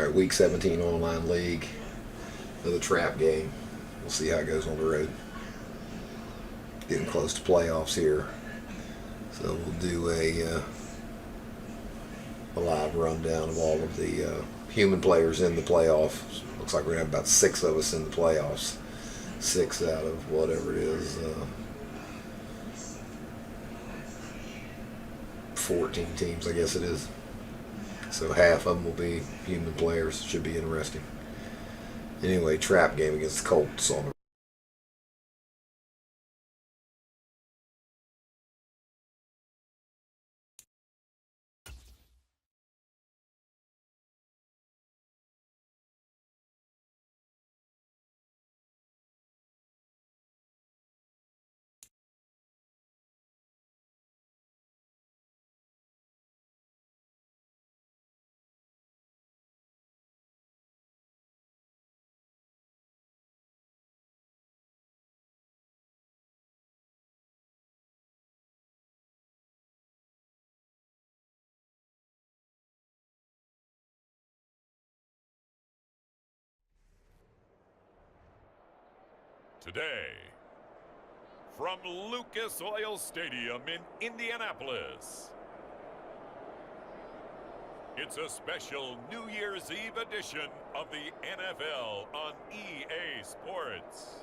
right, Week 17 online league. Another trap game. We'll see how it goes on the road. Getting close to playoffs here. So we'll do a live rundown of all of the human players in the playoffs. Looks like we're going to have about 6 of us in the playoffs. 6 out of whatever it is. 14 teams, I guess it is. So half of them will be human players. Should be interesting. Anyway, trap game against the Colts on the Today, from Lucas Oil Stadium in Indianapolis, it's a special New Year's Eve edition of the NFL on EA Sports.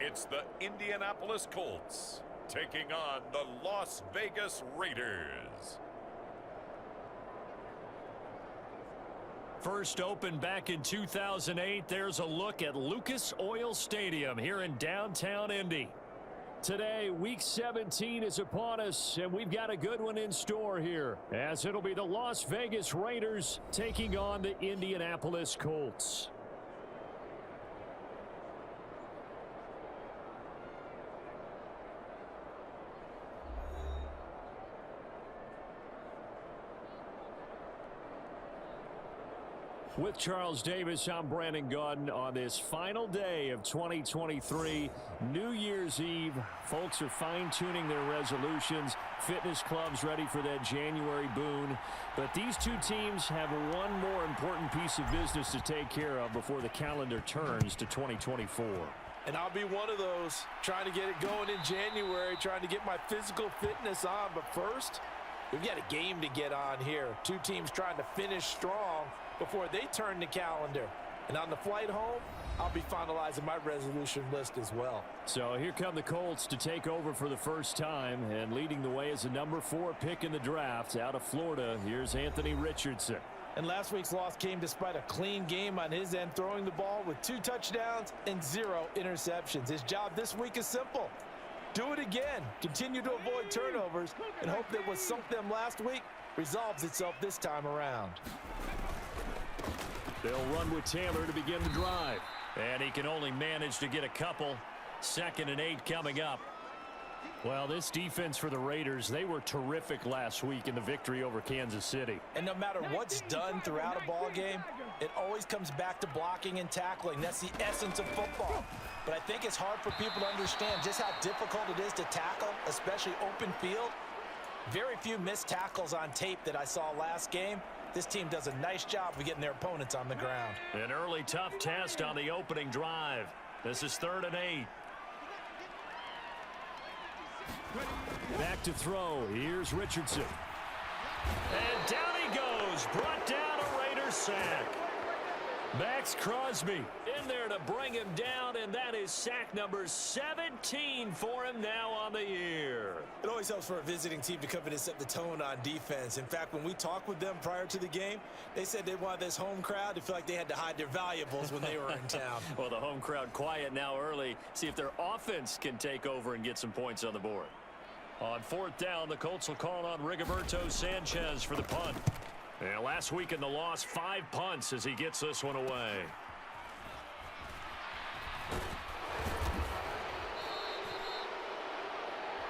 It's the Indianapolis Colts taking on the Las Vegas Raiders. First opened back in 2008, there's a look at Lucas Oil Stadium here in downtown Indy. Today, Week 17 is upon us, and we've got a good one in store here, as it'll be the Las Vegas Raiders taking on the Indianapolis Colts. With Charles Davis, I'm Brandon Gordon on this final day of 2023, New Year's Eve. Folks are fine-tuning their resolutions. Fitness clubs ready for that January boon. But these two teams have one more important piece of business to take care of before the calendar turns to 2024. And I'll be one of those, trying to get it going in January, trying to get my physical fitness on. But first, we've got a game to get on here. Two teams trying to finish strong before they turn the calendar. And on the flight home, I'll be finalizing my resolution list as well. So here come the Colts to take over for the first time, and leading the way is the number 4 pick in the draft out of Florida. Here's Anthony Richardson. And last week's loss came despite a clean game on his end, throwing the ball with 2 touchdowns and 0 interceptions. His job this week is simple. Do it again. Continue to avoid turnovers and hope that what sunk them last week resolves itself this time around. They'll run with Taylor to begin the drive. And he can only manage to get a couple. 2nd and 8 coming up. Well, this defense for the Raiders, they were terrific last week in the victory over Kansas City. And no matter what's done throughout a ball game, it always comes back to blocking and tackling. That's the essence of football. But I think it's hard for people to understand just how difficult it is to tackle, especially open field. Very few missed tackles on tape that I saw last game. This team does a nice job of getting their opponents on the ground. An early tough test on the opening drive. This is 3rd and 8. Back to throw. Here's Richardson. And down he goes. Brought down a Raiders sack. Max Crosby in there to bring him down, and that is sack number 17 for him now on the year. It always helps for a visiting team to come in and set the tone on defense. In fact, when we talked with them prior to the game, they said they wanted this home crowd to feel like they had to hide their valuables when they were in town. Well, the home crowd quiet now early. See if their offense can take over and get some points on the board. On 4th down, the Colts will call on Rigoberto Sanchez for the punt. And last week in the loss, 5 punts as he gets this one away.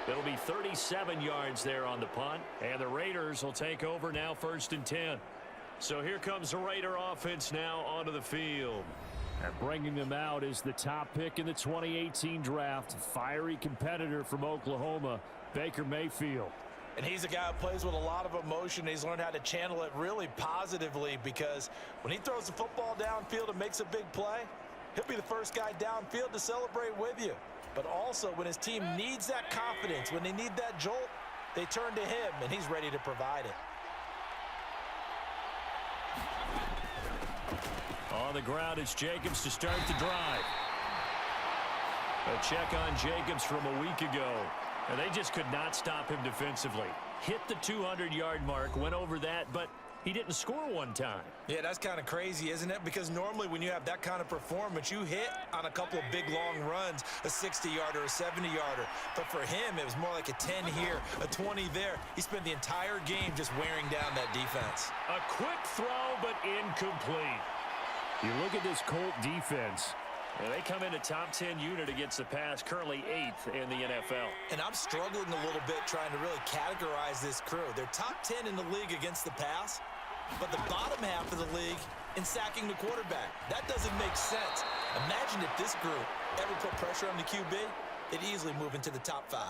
It'll be 37 yards there on the punt, and the Raiders will take over now 1st and 10. So here comes the Raider offense now onto the field. And bringing them out is the top pick in the 2018 draft, fiery competitor from Oklahoma, Baker Mayfield. And he's a guy who plays with a lot of emotion. He's learned how to channel it really positively, because when he throws the football downfield and makes a big play, he'll be the first guy downfield to celebrate with you. But also, when his team needs that confidence, when they need that jolt, they turn to him, and he's ready to provide it. On the ground, it's Jacobs to start the drive. A check on Jacobs from a week ago, and they just could not stop him defensively. Hit the 200-yard mark, went over that, but he didn't score one time. Yeah, that's kind of crazy, isn't it? Because normally when you have that kind of performance, you hit on a couple of big, long runs, a 60-yarder, a 70-yarder. But for him, it was more like a 10 here, a 20 there. He spent the entire game just wearing down that defense. A quick throw, but incomplete. You look at this Colt defense, and they come in a top 10 unit against the pass, currently 8th in the NFL. And I'm struggling a little bit trying to really categorize this crew. They're top 10 in the league against the pass, but the bottom half of the league in sacking the quarterback. That doesn't make sense. Imagine if this group ever put pressure on the QB, they'd easily move into the top 5.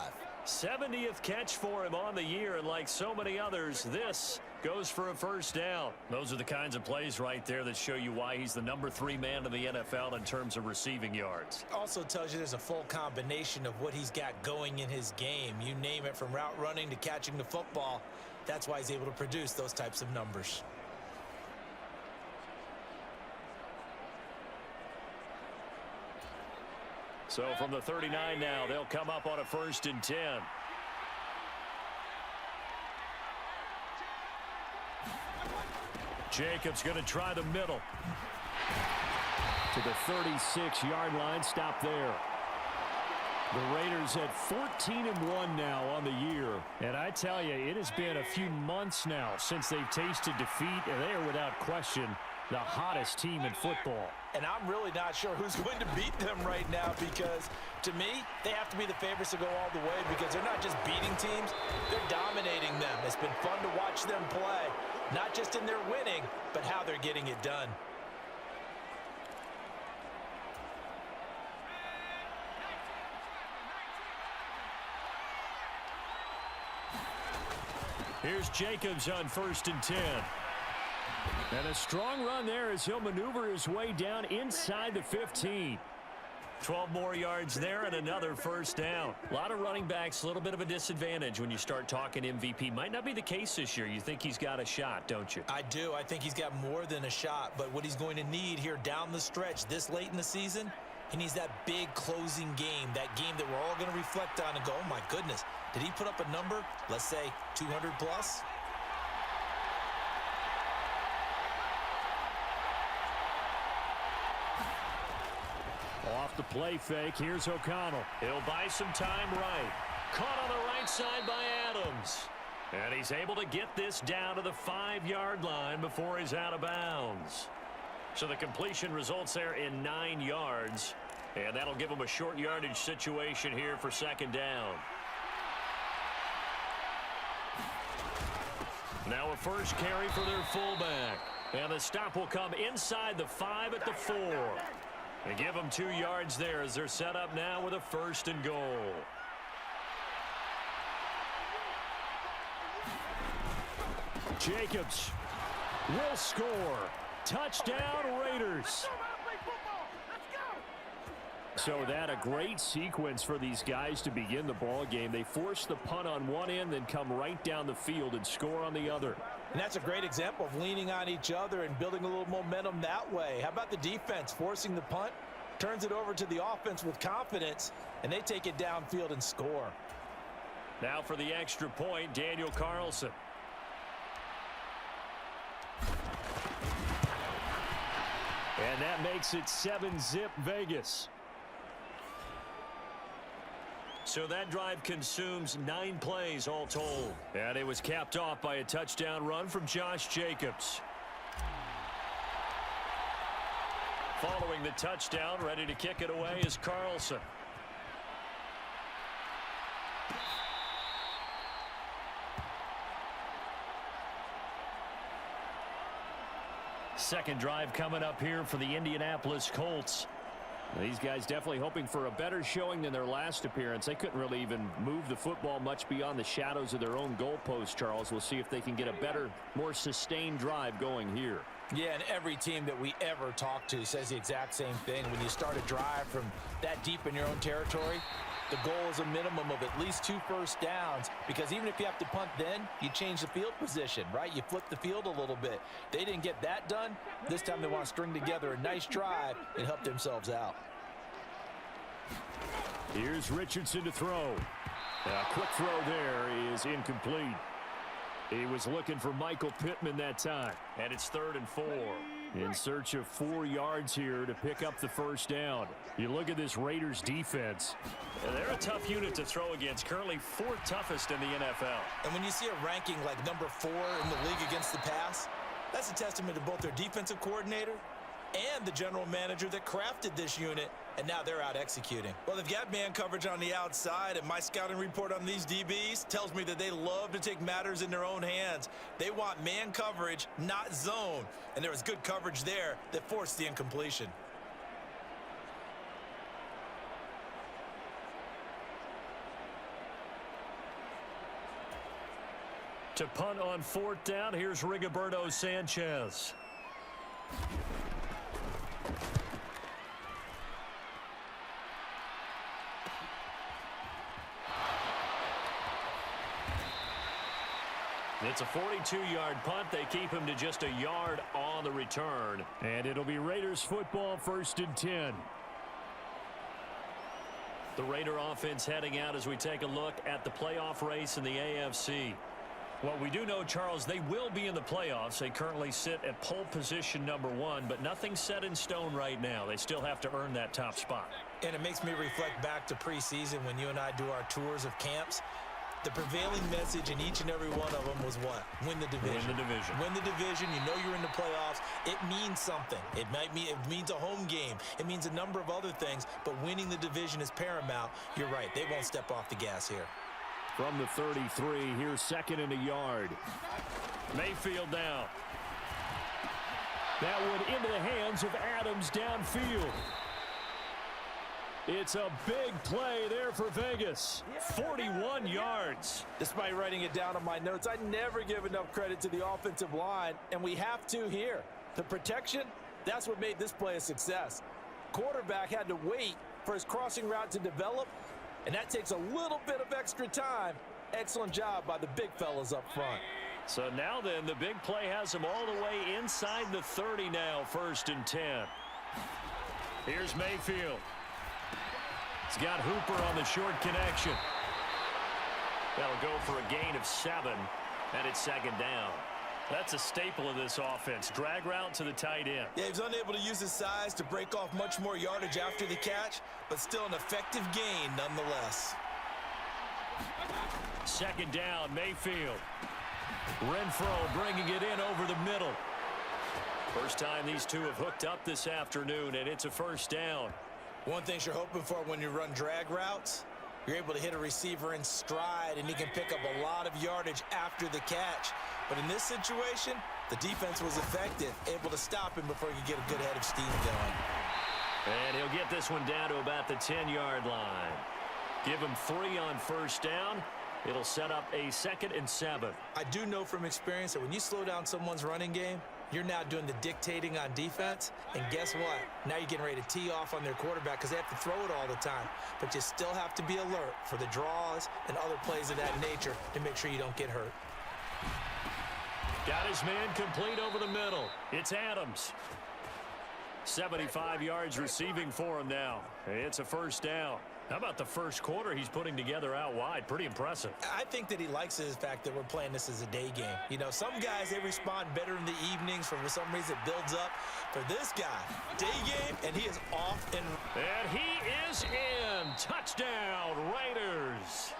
70th catch for him on the year, and like so many others, this goes for a first down. Those are the kinds of plays right there that show you why he's the number 3 man in the NFL in terms of receiving yards. Also tells you there's a full combination of what he's got going in his game. You name it, from route running to catching the football. That's why he's able to produce those types of numbers. So from the 39 now, they'll come up on a 1st and 10. Jacobs going to try the middle. To the 36-yard line, stop there. The Raiders at 14-1 now on the year. And I tell you, it has been a few months now since they've tasted defeat, and they are without question the hottest team in football. And I'm really not sure who's going to beat them right now, because to me, they have to be the favorites to go all the way, because they're not just beating teams, they're dominating them. It's been fun to watch them play, not just in their winning, but how they're getting it done. Here's Jacobs on 1st and 10. And a strong run there as he'll maneuver his way down inside the 15. 12 more yards there and another first down. A lot of running backs, a little bit of a disadvantage when you start talking MVP. Might not be the case this year. You think he's got a shot, don't you? I do. I think he's got more than a shot. But what he's going to need here down the stretch this late in the season, he needs that big closing game, that game that we're all going to reflect on and go, oh my goodness, did he put up a number, let's say 200 plus? Off the play fake, here's O'Connell. He'll buy some time right. Caught on the right side by Adams. And he's able to get this down to the 5-yard line before he's out of bounds. So the completion results there in 9 yards. And that'll give him a short yardage situation here for 2nd down. Now a first carry for their fullback. And the stop will come inside the 5 at the 4. They give them 2 yards there as they're set up now with a 1st and goal. Jacobs will score. Touchdown, Raiders. So that a great sequence for these guys to begin the ball game. They force the punt on one end, then come right down the field and score on the other. And that's a great example of leaning on each other and building a little momentum that way. How about the defense forcing the punt, turns it over to the offense with confidence, and they take it downfield and score. Now for the extra point, Daniel Carlson. And that makes it 7-zip Vegas. So that drive consumes 9 plays all told. And it was capped off by a touchdown run from Josh Jacobs. Following the touchdown, ready to kick it away is Carlson. Second drive coming up here for the Indianapolis Colts. These guys definitely hoping for a better showing than their last appearance. They couldn't really even move the football much beyond the shadows of their own goalpost, Charles. We'll see if they can get a better, more sustained drive going here. Yeah, and every team that we ever talk to says the exact same thing. When you start a drive from that deep in your own territory, the goal is a minimum of at least 2 first downs, because even if you have to punt then, you change the field position, right? You flip the field a little bit. They didn't get that done. This time they want to string together a nice drive and help themselves out. Here's Richardson to throw. A quick throw there is incomplete. He was looking for Michael Pittman that time. And it's 3rd and 4. In search of 4 yards here to pick up the first down. You look at this Raiders defense. They're a tough unit to throw against. Currently 4th toughest in the NFL. And when you see a ranking like number 4 in the league against the pass, that's a testament to both their defensive coordinator and the general manager that crafted this unit, and now they're out executing. Well, they've got man coverage on the outside, and my scouting report on these DBs tells me that they love to take matters in their own hands. They want man coverage, not zone, and there was good coverage there that forced the incompletion. To punt on 4th down, here's Rigoberto Sanchez. It's a 42-yard punt. They keep him to just a yard on the return. And it'll be Raiders football, 1st and 10. The Raider offense heading out as we take a look at the playoff race in the AFC. Well, we do know, Charles, they will be in the playoffs. They currently sit at pole position number 1, but nothing's set in stone right now. They still have to earn that top spot. And it makes me reflect back to preseason when you and I do our tours of camps. The prevailing message in each and every one of them was what? Win the division. Win the division. Win the division. You know you're in the playoffs. It means something. It means a home game. It means a number of other things, but winning the division is paramount. You're right. They won't step off the gas here. From the 33, here's 2nd and a yard. Mayfield down. That one into the hands of Adams downfield. It's a big play there for Vegas. 41 yards. Despite writing it down on my notes, I never give enough credit to the offensive line, and we have to here. The protection, that's what made this play a success. Quarterback had to wait for his crossing route to develop, and that takes a little bit of extra time. Excellent job by the big fellas up front. So now then, the big play has him all the way inside the 30 now, 1st and 10. Here's Mayfield. He's got Hooper on the short connection. That'll go for a gain of 7, and it's 2nd down. That's a staple of this offense. Drag route to the tight end. Yeah, he was unable to use his size to break off much more yardage after the catch, but still an effective gain nonetheless. 2nd down, Mayfield. Renfro bringing it in over the middle. First time these two have hooked up this afternoon, and it's a 1st down. One thing you're hoping for when you run drag routes, you're able to hit a receiver in stride, and he can pick up a lot of yardage after the catch. But in this situation, the defense was effective, able to stop him before he could get a good head of steam going. And he'll get this one down to about the 10-yard line. Give him 3 on 1st down. It'll set up a 2nd and 7. I do know from experience that when you slow down someone's running game, you're now doing the dictating on defense. And guess what? Now you're getting ready to tee off on their quarterback because they have to throw it all the time. But you still have to be alert for the draws and other plays of that nature to make sure you don't get hurt. Got his man complete over the middle. It's Adams. 75 yards receiving for him now. It's a 1st down. How about the first quarter he's putting together out wide? Pretty impressive. I think that he likes the fact that we're playing this as a day game. You know, some guys, they respond better in the evenings. For some reason, it builds up. For this guy, day game, and he is off and he is in. Touchdown, Raiders.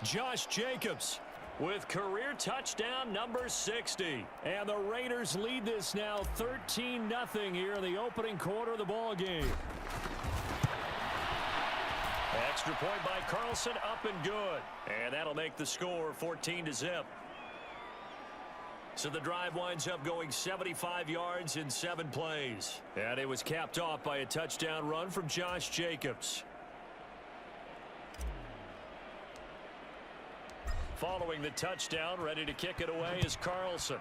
Josh Jacobs with career touchdown number 60. And the Raiders lead this now 13-0 here in the opening quarter of the ball game. Extra point by Carlson, up and good. And that'll make the score 14-0. So the drive winds up going 75 yards in 7 plays. And it was capped off by a touchdown run from Josh Jacobs. Following the touchdown, ready to kick it away is Carlson.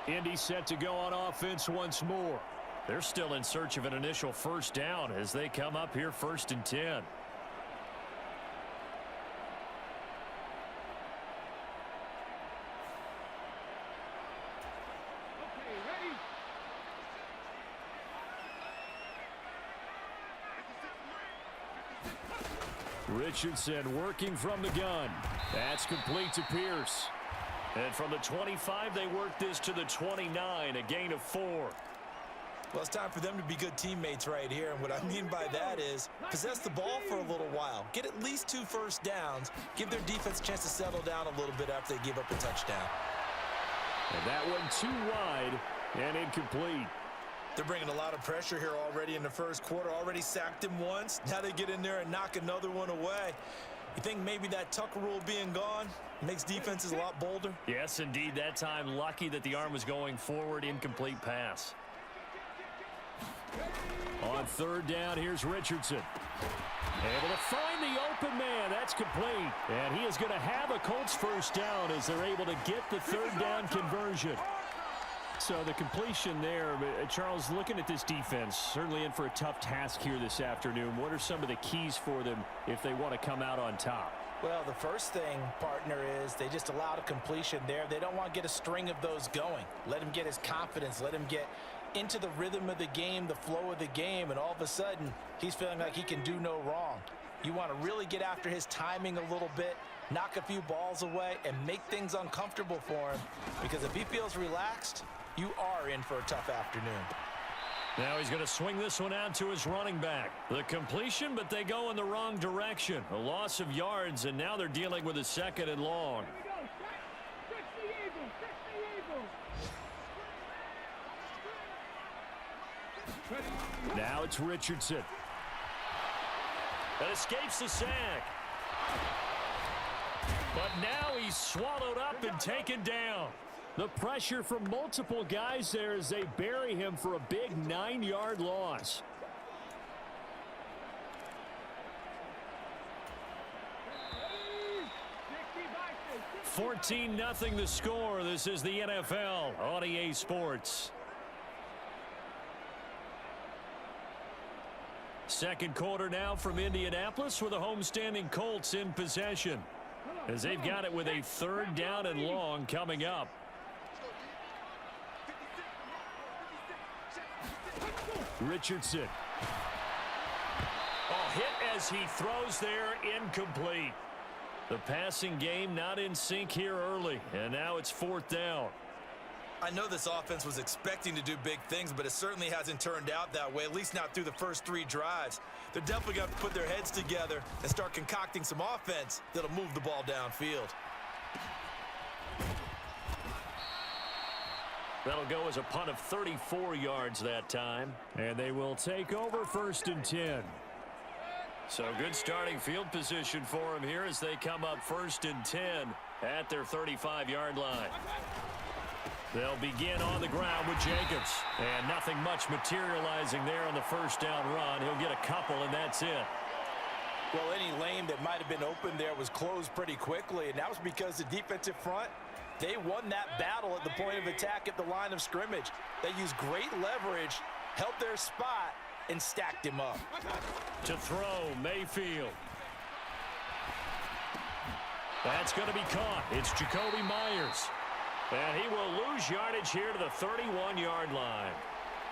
Indy set to go on offense once more. They're still in search of an initial first down as they come up here 1st and 10. Richardson working from the gun. That's complete to Pierce. And from the 25, they work this to the 29, a gain of 4. Well, it's time for them to be good teammates right here. And what I mean by that is possess the ball for a little while. Get at least 2 first downs. Give their defense a chance to settle down a little bit after they give up a touchdown. And that one too wide and incomplete. They're bringing a lot of pressure here already in the first quarter. Already sacked him once. Now they get in there and knock another one away. You think maybe that Tucker rule being gone makes defenses a lot bolder? Yes, indeed. That time, lucky that the arm was going forward. Incomplete pass. On 3rd down, here's Richardson. Able to find the open man. That's complete. And he is going to have a Colts first down as they're able to get the 3rd down conversion. So the completion there, Charles, looking at this defense, certainly in for a tough task here this afternoon. What are some of the keys for them if they want to come out on top? Well, the first thing, partner, is they just allowed a completion there. They don't want to get a string of those going. Let him get his confidence. Let him get into the rhythm of the game, the flow of the game, and all of a sudden, he's feeling like he can do no wrong. You want to really get after his timing a little bit, knock a few balls away, and make things uncomfortable for him. Because if he feels relaxed, you are in for a tough afternoon. Now he's going to swing this one out to his running back. The completion, but they go in the wrong direction. A loss of yards, and now they're dealing with a 2nd and long. Now it's Richardson. That escapes the sack. But now he's swallowed up and taken down. The pressure from multiple guys there as they bury him for a big 9-yard loss. $14-0 the score. This is the NFL on EA Sports. Second quarter now from Indianapolis with the homestanding Colts in possession as they've got it with a 3rd down and long coming up. Richardson. Oh, hit as he throws there, incomplete. The passing game not in sync here early, and now it's 4th down. I know this offense was expecting to do big things, but it certainly hasn't turned out that way, at least not through the first 3 drives. They're definitely going to put their heads together and start concocting some offense that'll move the ball downfield. That'll go as a punt of 34 yards that time. And they will take over 1st and 10. So good starting field position for them here as they come up 1st and 10 at their 35-yard line. They'll begin on the ground with Jacobs. And nothing much materializing there on the first down run. He'll get a couple, and that's it. Well, any lane that might have been open there was closed pretty quickly, and that was because the defensive front, they won that battle at the point of attack at the line of scrimmage. They used great leverage, held their spot, and stacked him up. To throw, Mayfield. That's going to be caught. It's Jacoby Myers. And he will lose yardage here to the 31-yard line.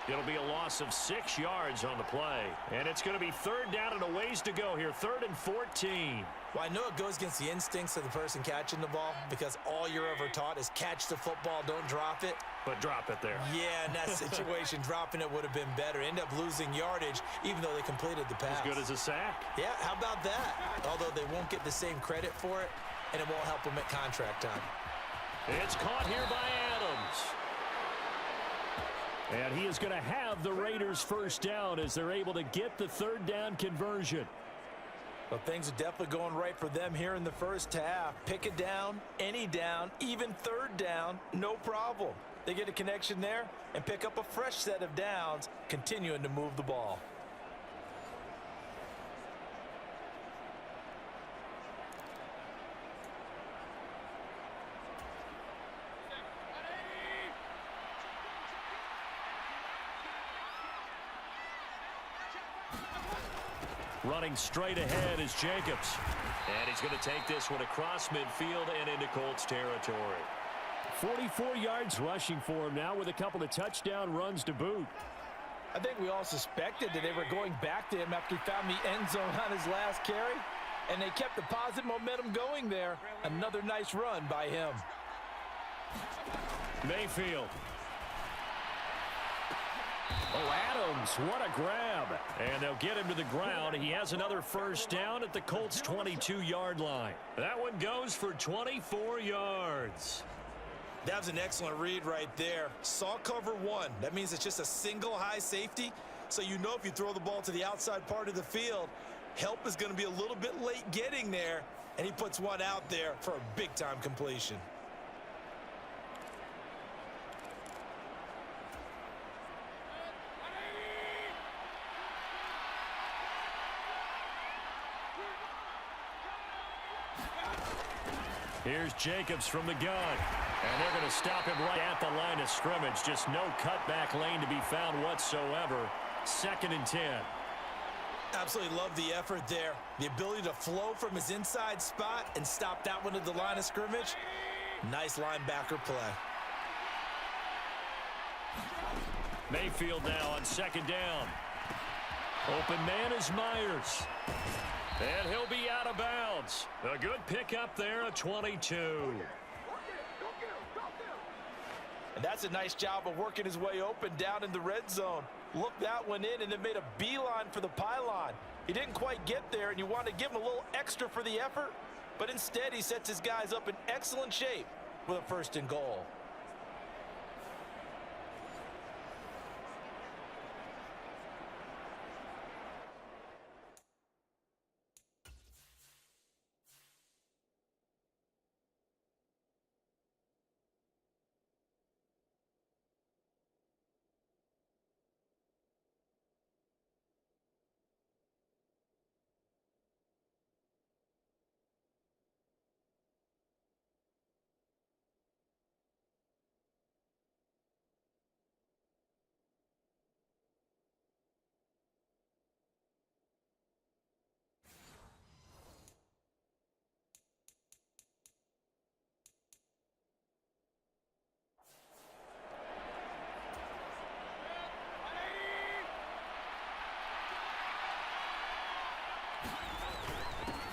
It'll be a loss of 6 yards on the play. And it's going to be 3rd down and a ways to go here. 3rd and 14. Well, I know it goes against the instincts of the person catching the ball because all you're ever taught is catch the football, don't drop it. But drop it there. Yeah, in that situation, dropping it would have been better. End up losing yardage even though they completed the pass. As good as a sack. Yeah, how about that? Although they won't get the same credit for it, and it won't help them at contract time. It's caught here by Adams. And he is going to have the Raiders first down as they're able to get the third down conversion. Well, things are definitely going right for them here in the first half. Pick a down, any down, even third down, no problem. They get a connection there and pick up a fresh set of downs, continuing to move the ball. Running straight ahead is Jacobs. And he's going to take this one across midfield and into Colts territory. 44 yards rushing for him now with a couple of touchdown runs to boot. I think we all suspected that they were going back to him after he found the end zone on his last carry. And they kept the positive momentum going there. Another nice run by him. Mayfield. Oh, Adams, what a grab. And they'll get him to the ground. He has another first down at the Colts' 22-yard line. That one goes for 24 yards. That was an excellent read right there. Saw cover one. That means it's just a single high safety. So you know if you throw the ball to the outside part of the field, help is going to be a little bit late getting there. And he puts one out there for a big-time completion. Here's Jacobs from the gun. And they're going to stop him right at the line of scrimmage. Just no cutback lane to be found whatsoever. 2nd and 10. Absolutely love the effort there. The ability to flow from his inside spot and stop that one at the line of scrimmage. Nice linebacker play. Mayfield now on 2nd down. Open man is Myers. And he'll be out of bounds. A good pickup there at 22. And that's a nice job of working his way open down in the red zone. Looked that one in and then made a beeline for the pylon. He didn't quite get there, and you want to give him a little extra for the effort. But instead, he sets his guys up in excellent shape with a 1st and goal.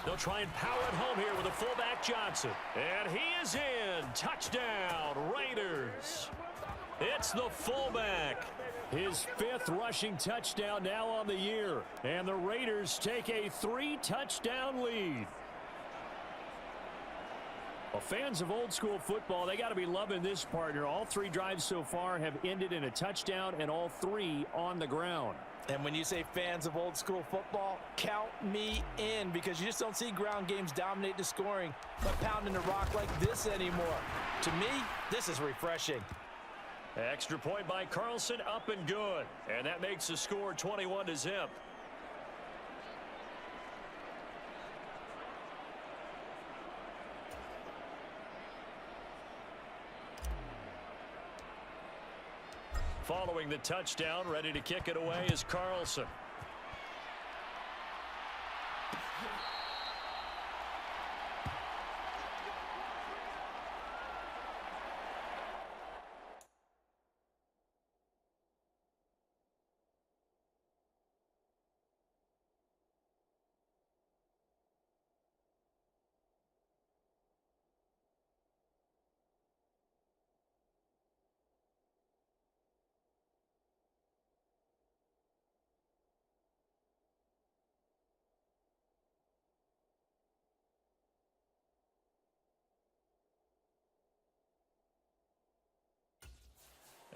They'll try and power it home here with a fullback Johnson. And he is in. Touchdown, Raiders. It's the fullback. His 5th rushing touchdown now on the year. And the Raiders take a 3-touchdown lead. Well, fans of old school football, they got to be loving this partner. All 3 drives so far have ended in a touchdown, and all 3 on the ground. And when you say fans of old school football, count me in, because you just don't see ground games dominate the scoring by pounding the rock like this anymore. To me, this is refreshing. Extra point by Carlson, up and good. And that makes the score 21-0. Following the touchdown, ready to kick it away is Carlson.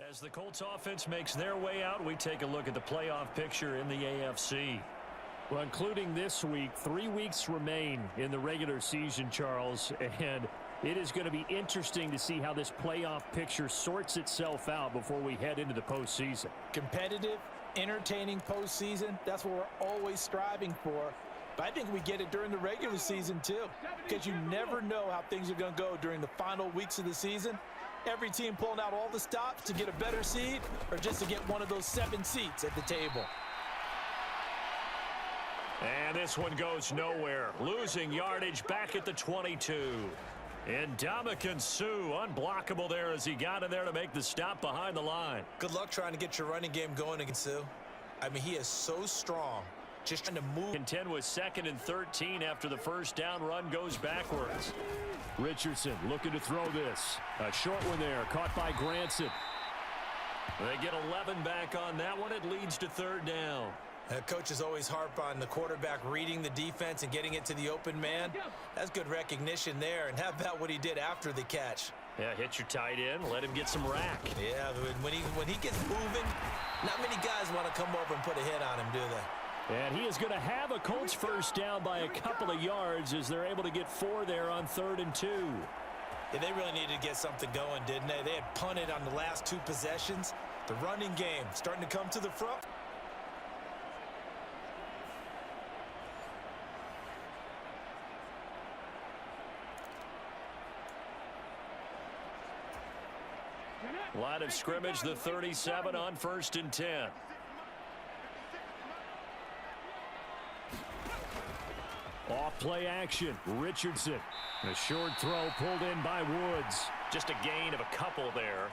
As the Colts offense makes their way out, we take a look at the playoff picture in the AFC. Well, including this week, 3 weeks remain in the regular season, Charles, and it is going to be interesting to see how this playoff picture sorts itself out before we head into the postseason. Competitive, entertaining postseason, that's what we're always striving for. But I think we get it during the regular season, too, because you never know how things are going to go during the final weeks of the season. Every team pulling out all the stops to get a better seed or just to get one of those 7 seats at the table. And this one goes nowhere. Losing yardage back at the 22. And Ndamukong Suh, unblockable there as he got in there to make the stop behind the line. Good luck trying to get your running game going against Suh. I mean, he is so strong. Just trying to move. Contend with 2nd and 13 after the first down run goes backwards. Richardson looking to throw this. A short one there, caught by Granson. They get 11 back on that one. It leads to 3rd down. Coaches always harp on the quarterback reading the defense and getting it to the open man. That's good recognition there. And how about what he did after the catch? Yeah, hit your tight end, let him get some rack. Yeah, when he gets moving, not many guys want to come over and put a hit on him, do they? And he is going to have a Colts first down by a couple of yards as they're able to get 4 there on 3rd and 2. Yeah, they really needed to get something going, didn't they? They had punted on the last 2 possessions. The running game starting to come to the front. Line of scrimmage, the 37 on 1st and 10. Off play action, Richardson. A short throw pulled in by Woods. Just a gain of a couple there.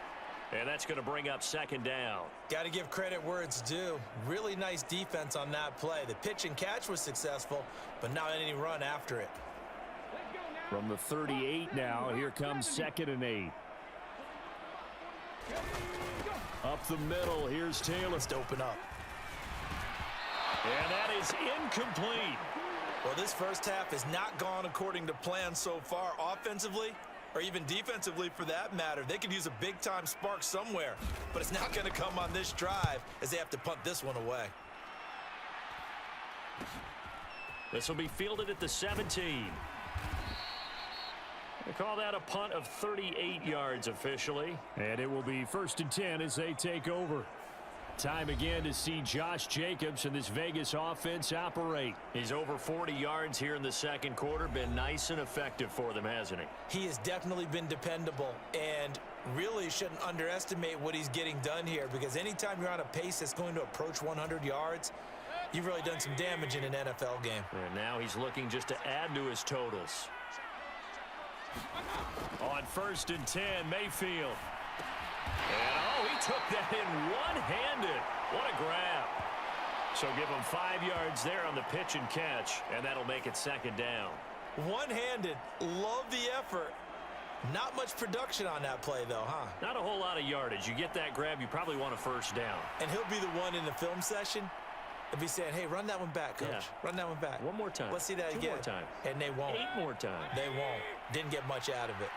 And that's going to bring up 2nd down. Got to give credit where it's due. Really nice defense on that play. The pitch and catch was successful, but not any run after it. From the 38 now, here comes 2nd and 8. Up the middle, here's Taylor. To open up. And that is incomplete. Well, this first half has not gone according to plan so far offensively or even defensively for that matter. They could use a big-time spark somewhere, but it's not going to come on this drive as they have to punt this one away. This will be fielded at the 17. They call that a punt of 38 yards officially. And it will be 1st and 10 as they take over. Time again to see Josh Jacobs and this Vegas offense operate. He's over 40 yards here in the 2nd quarter. Been nice and effective for them, hasn't he? He has definitely been dependable and really shouldn't underestimate what he's getting done here, because anytime you're on a pace that's going to approach 100 yards, you've really done some damage in an NFL game. And now he's looking just to add to his totals. On 1st and 10, Mayfield. And, he took that in one-handed. What a grab. So give him 5 yards there on the pitch and catch, and that'll make it 2nd down. One-handed. Love the effort. Not much production on that play, though, huh? Not a whole lot of yardage. You get that grab, you probably want a 1st down. And he'll be the one in the film session and be saying, hey, run that one back, Coach. Yeah. Run that one back. One more time. Let's see that 2 again. more time. And they won't. 8 more times. They won't. Didn't get much out of it.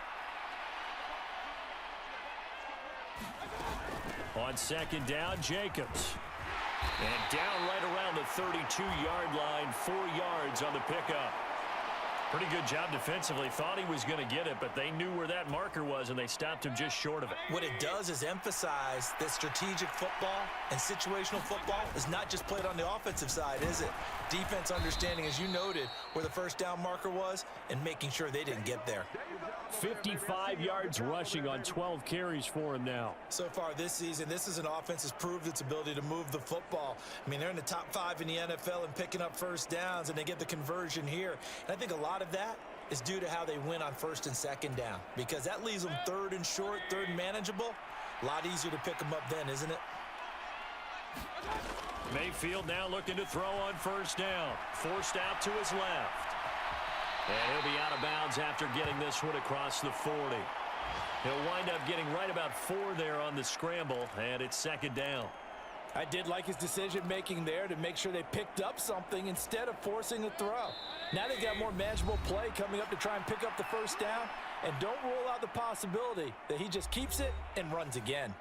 On 2nd down, Jacobs. And down right around the 32-yard line, 4 yards on the pickup. Pretty good job defensively. Thought he was going to get it, but they knew where that marker was, and they stopped him just short of it. What it does is emphasize that strategic football and situational football is not just played on the offensive side, is it? Defense understanding, as you noted, where the 1st down marker was and making sure they didn't get there. 55 yards rushing on 12 carries for him now. So far this season, this is an offense that's proved its ability to move the football. I mean, they're in the top 5 in the NFL and picking up 1st downs, and they get the conversion here. And I think a lot of that is due to how they win on 1st and 2nd down, because that leaves them 3rd and short, 3rd and manageable. A lot easier to pick them up then, isn't it? Mayfield now looking to throw on 1st down. Forced out to his left. And he'll be out of bounds after getting this one across the 40. He'll wind up getting right about 4 there on the scramble, and it's 2nd down. I did like his decision-making there to make sure they picked up something instead of forcing a throw. Now they got more manageable play coming up to try and pick up the 1st down, and don't rule out the possibility that he just keeps it and runs again.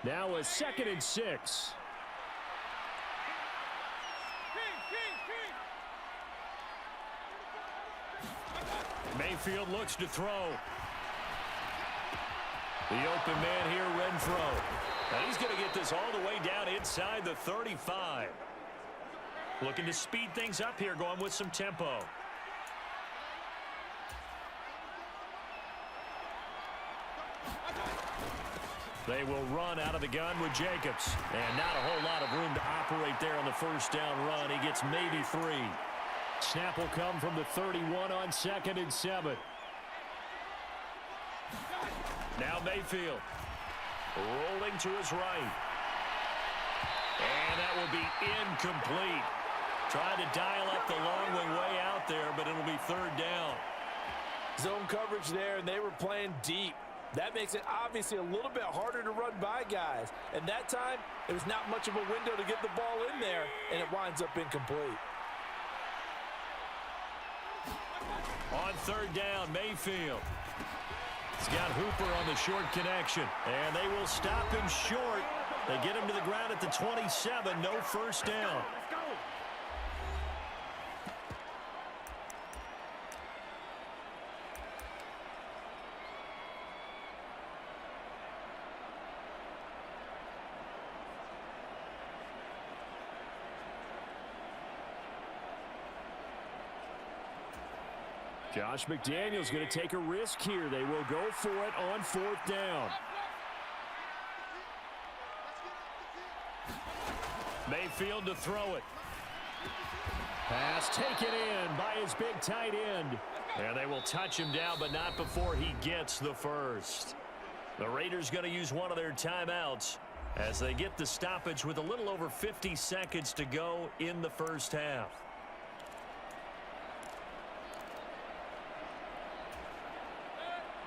Now a 2nd and 6. Mayfield looks to throw. The open man here, Renfro. And he's going to get this all the way down inside the 35. Looking to speed things up here, going with some tempo. They will run out of the gun with Jacobs. And not a whole lot of room to operate there on the first down run. He gets maybe 3. Snap will come from the 31 on 2nd and 7. Now Mayfield. Rolling to his right. And that will be incomplete. Trying to dial up the long way out there, but it'll be 3rd down. Zone coverage there, and they were playing deep. That makes it obviously a little bit harder to run by guys. And that time, there was not much of a window to get the ball in there, and it winds up incomplete. On 3rd down, Mayfield. He's got Hooper on the short connection, and they will stop him short. They get him to the ground at the 27, no first down. Josh McDaniels going to take a risk here. They will go for it on 4th down. Mayfield to throw it. Pass taken in by his big tight end. And they will touch him down, but not before he gets the first. The Raiders going to use one of their timeouts as they get the stoppage with a little over 50 seconds to go in the first half.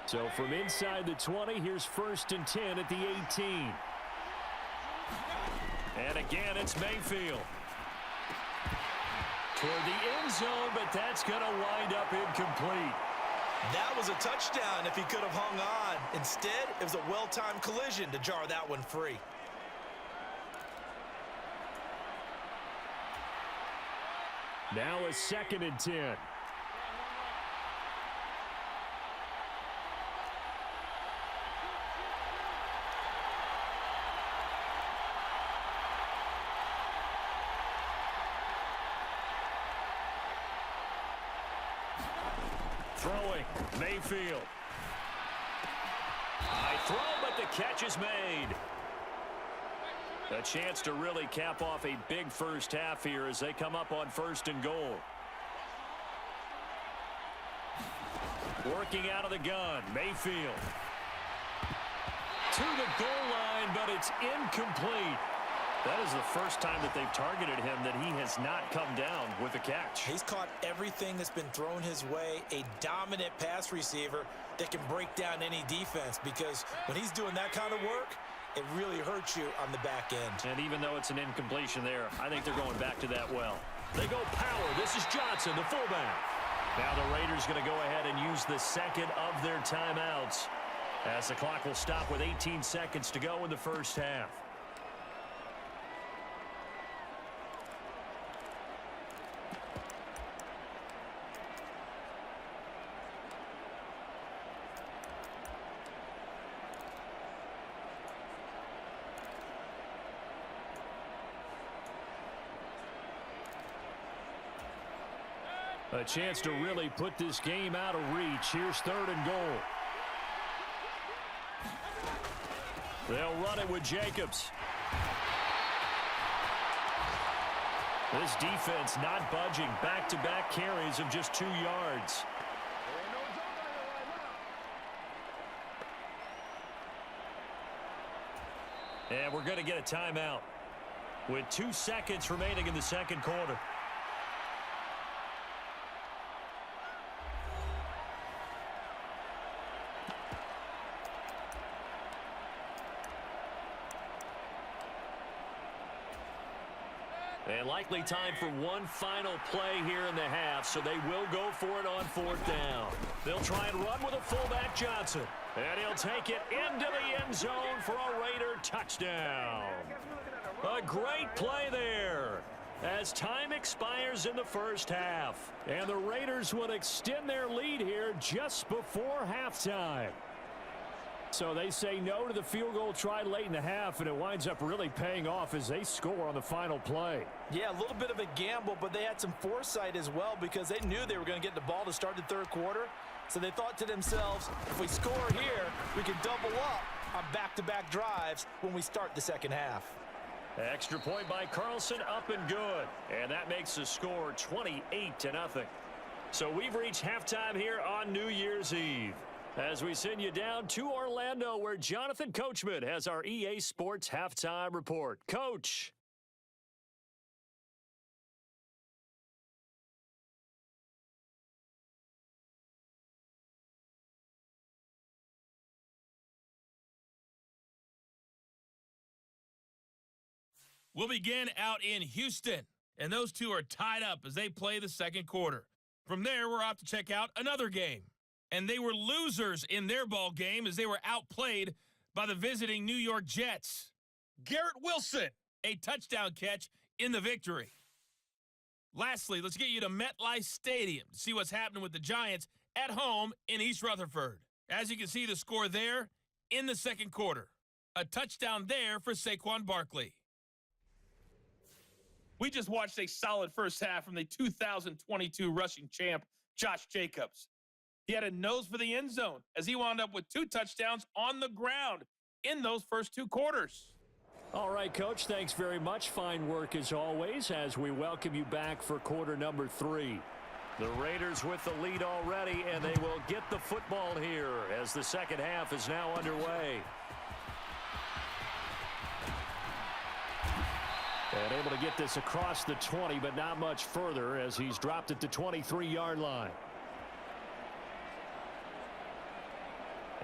So from inside the 20, here's 1st and 10 at the 18. And again, it's Mayfield. Toward the end zone, but that's going to wind up incomplete. That was a touchdown if he could have hung on. Instead, it was a well-timed collision to jar that one free. Now a 2nd and 10. Throwing, Mayfield. High throw, but the catch is made. A chance to really cap off a big first half here as they come up on 1st and goal. Working out of the gun, Mayfield. To the goal line, but it's incomplete. That is the first time that they've targeted him that he has not come down with a catch. He's caught everything that's been thrown his way. A dominant pass receiver that can break down any defense, because when he's doing that kind of work, it really hurts you on the back end. And even though it's an incompletion there, I think they're going back to that well. They go power. This is Johnson, the fullback. Now the Raiders going to go ahead and use the 2nd of their timeouts as the clock will stop with 18 seconds to go in the first half. A chance to really put this game out of reach. Here's 3rd and goal. They'll run it with Jacobs. This defense not budging. Back-to-back carries of just 2 yards. And we're going to get a timeout with 2 seconds remaining in the second quarter. And likely time for one final play here in the half, so they will go for it on 4th down. They'll try and run with a fullback Johnson. And he'll take it into the end zone for a Raider touchdown. A great play there as time expires in the first half. And the Raiders will extend their lead here just before halftime. So they say no to the field goal try late in the half, and it winds up really paying off as they score on the final play. Yeah, a little bit of a gamble, but they had some foresight as well because they knew they were going to get the ball to start the third quarter. So they thought to themselves, if we score here, we can double up on back-to-back drives when we start the second half. Extra point by Carlson, up and good. And that makes the score 28-0. So we've reached halftime here on New Year's Eve, as we send you down to Orlando, where Jonathan Coachman has our EA Sports Halftime Report. Coach. We'll begin out in Houston, and those two are tied up as they play the second quarter. From there, we're off to check out another game. And they were losers in their ball game as they were outplayed by the visiting New York Jets. Garrett Wilson, a touchdown catch in the victory. Lastly, let's get you to MetLife Stadium to see what's happening with the Giants at home in East Rutherford. As you can see, the score there in the second quarter. A touchdown there for Saquon Barkley. We just watched a solid first half from the 2022 rushing champ, Josh Jacobs. He had a nose for the end zone as he wound up with 2 touchdowns on the ground in those first 2 quarters. All right, Coach, thanks very much. Fine work as always as we welcome you back for quarter number 3. The Raiders with the lead already, and they will get the football here as the second half is now underway. And able to get this across the 20, but not much further as he's dropped it to 23-yard line.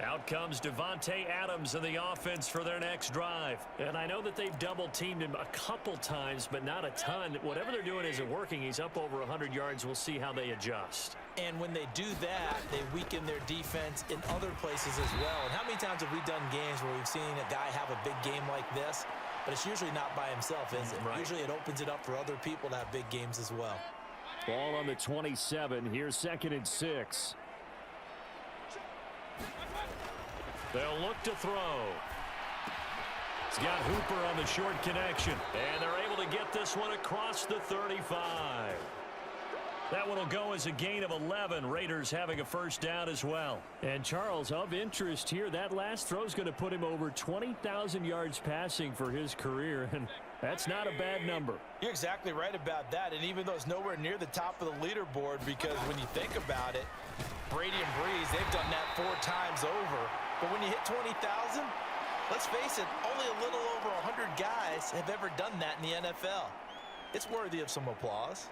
Out comes Devontae Adams in the offense for their next drive. And I know that they've double-teamed him a couple times, but not a ton. Whatever they're doing isn't working. He's up over 100 yards. We'll see how they adjust. And when they do that, they weaken their defense in other places as well. And how many times have we done games where we've seen a guy have a big game like this? But it's usually not by himself, is it? Right. Usually it opens it up for other people to have big games as well. Ball on the 27. Here's 2nd and 6. They'll look to throw. He's got Hooper on the short connection. And they're able to get this one across the 35. That one will go as a gain of 11. Raiders having a first down as well. And Charles, of interest here, that last throw is going to put him over 20,000 yards passing for his career. And that's not a bad number. You're exactly right about that. And even though it's nowhere near the top of the leaderboard, because when you think about it, Brady and Breeze, they've done that 4 times over. But when you hit 20,000, let's face it, only a little over 100 guys have ever done that in the NFL. It's worthy of some applause.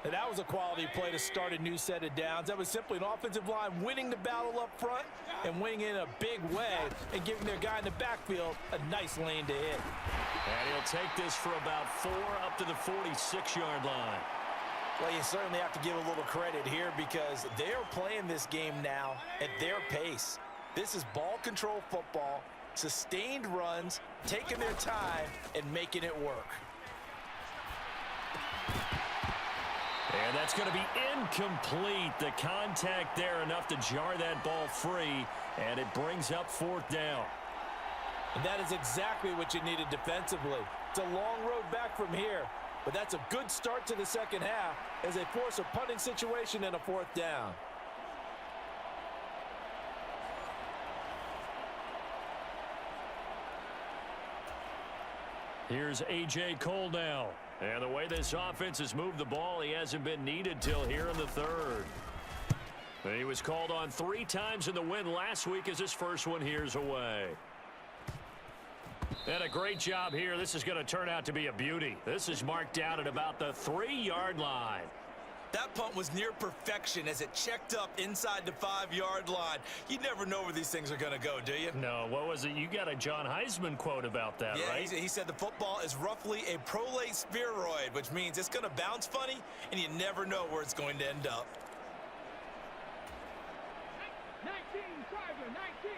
And that was a quality play to start a new set of downs. That was simply an offensive line winning the battle up front and winning in a big way and giving their guy in the backfield a nice lane to hit. And he'll take this for about 4 up to the 46-yard line. Well, you certainly have to give a little credit here because they're playing this game now at their pace. This is ball control football, sustained runs, taking their time, and making it work. And that's going to be incomplete. The contact there enough to jar that ball free, and it brings up 4th down. And that is exactly what you needed defensively. It's a long road back from here, but that's a good start to the second half as they force a punting situation and a 4th down. Here's A.J. Cole now. And the way this offense has moved the ball, he hasn't been needed till here in the 3rd. He was called on 3 times in the win last week as his first one here's away. And a great job here. This is going to turn out to be a beauty. This is marked down at about the 3-yard line. That punt was near perfection as it checked up inside the 5-yard line. You never know where these things are going to go, do you? No, what was it? You got a John Heisman quote about that, yeah, right? He said the football is roughly a prolate spheroid, which means it's going to bounce funny, and you never know where it's going to end up. 19 Tiger, 19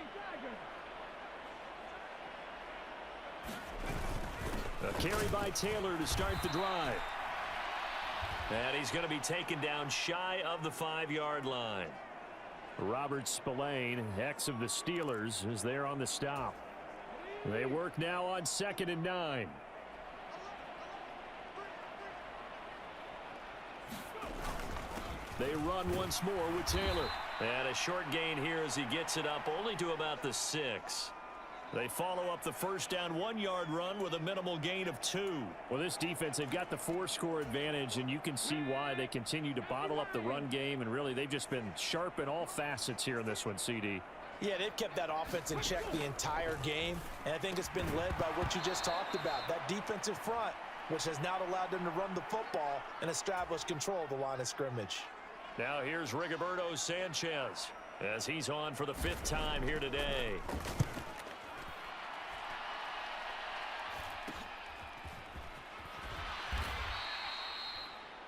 Tiger. A carry by Taylor to start the drive. And he's going to be taken down shy of the 5-yard line. Robert Spillane, ex of the Steelers, is there on the stop. They work now on 2nd and 9. They run once more with Taylor. And a short gain here as he gets it up only to about the 6. They follow up the first down 1-yard run with a minimal gain of 2. Well, this defense, they've got the 4-score advantage, and you can see why they continue to bottle up the run game, and really they've just been sharp in all facets here in this one, CD. Yeah, they've kept that offense in check the entire game, and I think it's been led by what you just talked about, that defensive front, which has now allowed them to run the football and establish control of the line of scrimmage. Now here's Rigoberto Sanchez as he's on for the 5th time here today.